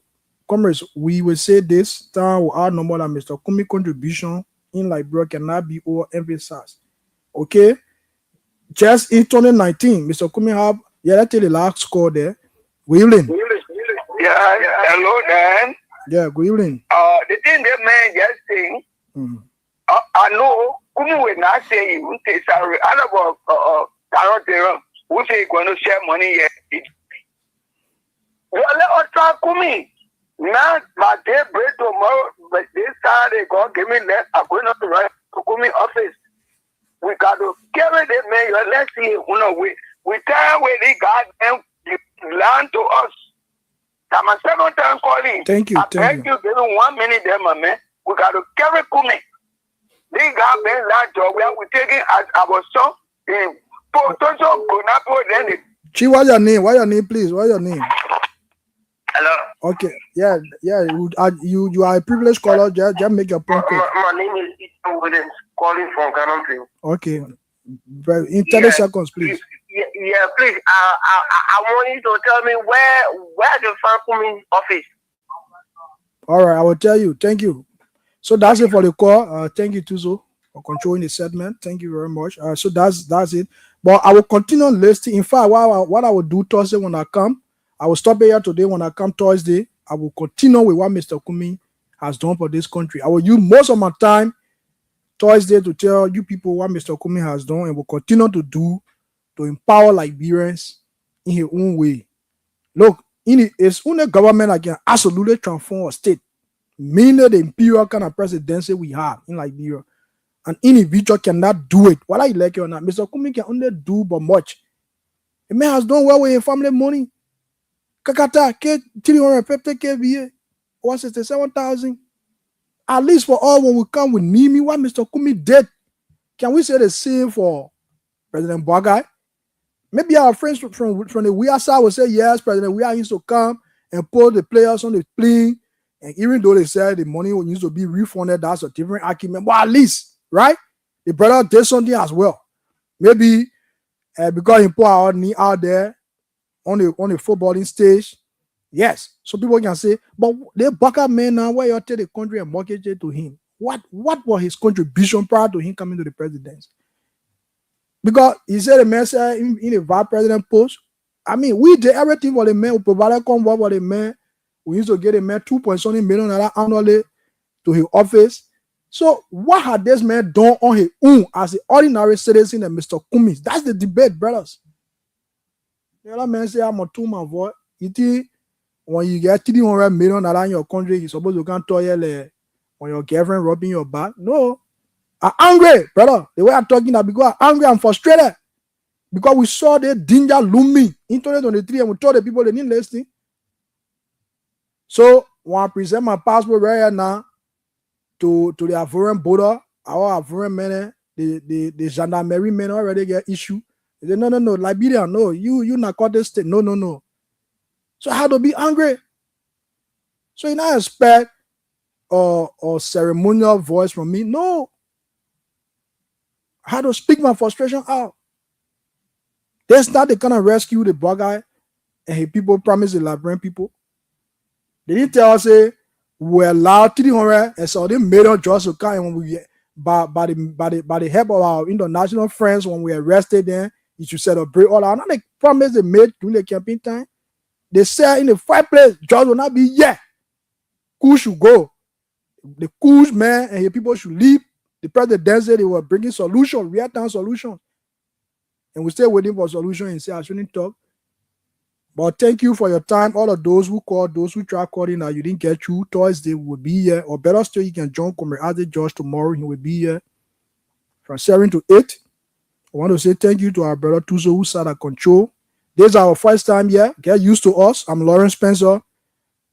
Speaker 4: comrades, we will say this time will add no more than Mr. Kumi contribution in Liberia cannot be overemphasized. Okay? Just in 2019, Mr. Kumi have, let's take the last score there. Good evening.
Speaker 7: Yeah, hello, Dan.
Speaker 4: Yeah, good evening.
Speaker 7: The thing that man just saying, I know Kumi will not say he won't say salary. I know about who say he's going to share money yet. Well, let us try Kumi. Now, my day break tomorrow, but this Saturday, God give me less. I'm going to write to Kumi office. We got to carry the man. Let's see, we tell where they got them land to us. I'm a second time calling.
Speaker 4: Thank you.
Speaker 7: I beg you, give me 1 minute there, my man. We got to carry Kumi. They got been that job where we taking as our son in Potential Gonapo. Then
Speaker 4: Chi, what's your name? What's your name, please? What's your name?
Speaker 11: Hello.
Speaker 4: Okay. Yeah. You are a privileged caller. Just make your point.
Speaker 11: My name is Ethan Williams, calling from Ghana.
Speaker 4: Okay. In 30 seconds, please.
Speaker 11: Yeah, please. I want you to tell me where the Kumi office.
Speaker 4: All right, I will tell you. Thank you. So that's it for the call. Thank you, Tuzo, for controlling the segment. Thank you very much. So that's it. But I will continue listing. In fact, what I will do Thursday when I come, I will stop here today. When I come Thursday, I will continue with what Mr. Kumi has done for this country. I will use most of my time Thursday to tell you people what Mr. Kumi has done and will continue to do to empower Liberians in his own way. Look, it's only government that can absolutely transform a state, meaning the imperial kind of presidency we have in Liberia. An individual cannot do it, whether you like it or not. Mr. Kumi can only do but much. The man has done well with his family money. Kakata, 350 kVA, or 67,000. At least for all when we come with Nimi, what Mr. Kumi did. Can we say the same for President Boagai? Maybe our friends from the Weah side will say, yes, President Weah used to come and put the players on the plane. And even though they said the money needs to be refunded, that's a different argument. But at least, right? The brother did something as well. Maybe because he put our knee out there on the footballing stage. Yes. So people can say, but they bucket man now where you take the country and mortgage it to him. What was his contribution prior to him coming to the presidency? Because he said the man said in the vice president post, I mean, we did everything for the man. We provided convoy for the man. We used to get a man $2.something million annually to his office. So what had this man done on his own as an ordinary citizen and Mr. Cummings? That's the debate, brothers. The other man say, I'm a two-man voice. You think when you get $300 million in your country, you're supposed to come toilet when your girlfriend rubbing your back? No. I'm angry, brother. The way I'm talking now, because I'm angry, I'm frustrated. Because we saw the danger looming in 2023 and we told the people they didn't listen. So when I present my passport right here now to the Ivorian border, our Ivorian men, the gendarmerie men already get issue. They say, no, Liberia, no, you narcotic state, no. So I had to be angry. So you not expect a ceremonial voice from me? No. I had to speak my frustration out. That's not the kind of rescue the black guy and his people promise the Liberian people. They didn't tell us, say, we allowed 300 and so they made us just to come when we by the help of our international friends when we arrested them, you should celebrate all that. Not the promise they made during the campaign time. They said in the fireplace, judge will not be here. Coup should go. The coup man and his people should leave. The president said they were bringing solutions, real-time solutions. And we're still waiting for a solution and say, I shouldn't talk. But thank you for your time. All of those who called, those who tried calling that you didn't get through, Thursday will be here. Or better still, you can join Comrade George tomorrow. He will be here from 7 to 8. I want to say thank you to our brother Tuzo who sat at control. This is our first time here. Get used to us. I'm Lawrence Spencer.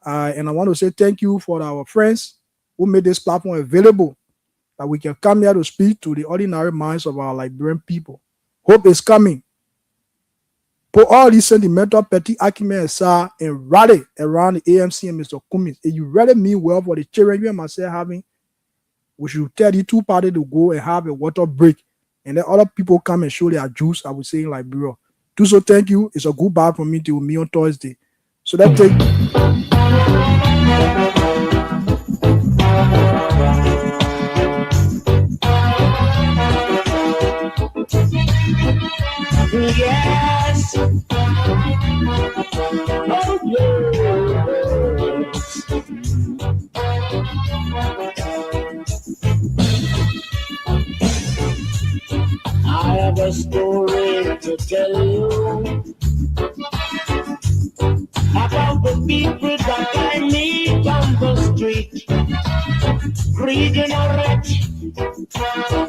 Speaker 4: And I want to say thank you for our friends who made this platform available, that we can come here to speak to the ordinary minds of our Liberian people. Hope is coming. Put all these sentimental petty arguments aside and rally around the AMC and Mr. Cummings. If you really mean well for the children you and myself having, we should tell the two parties to go and have a water break. And then other people come and show their juice, I would say in Liberia. Do so, thank you. It's a goodbye from me till me on Thursday. So that take.
Speaker 5: Yes. Oh, yes. I have a story to tell you about the people that I meet on the street. Greedy or rich,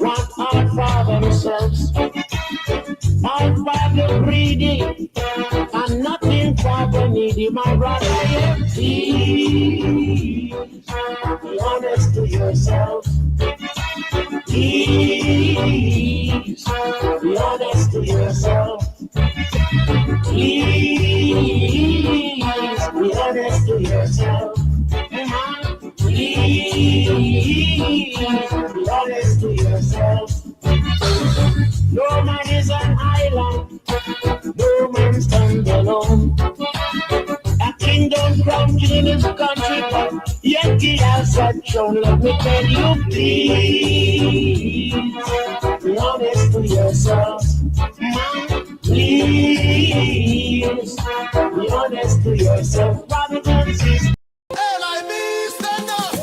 Speaker 5: want hard for themselves. All for the greedy and nothing for the needy. My brother, please be honest to yourself. Please be honest to yourself. Please be honest to yourself. Please be honest to yourself. No man is an island, no man stands alone. A kingdom crowned in his country, but yet he has a throne. Let me tell you, please be honest to yourself. Please be honest to yourself. Brothers and sisters.
Speaker 2: LIB, stand up.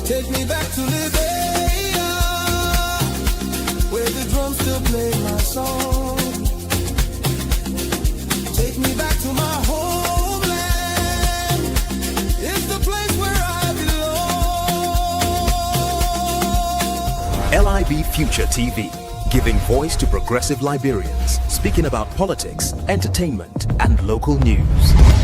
Speaker 2: Take me back to Liberia, where the drums still play my song. Take me back to my homeland. It's the place where I belong.
Speaker 3: LIB Future TV, giving voice to progressive Liberians, speaking about politics, entertainment, and local news.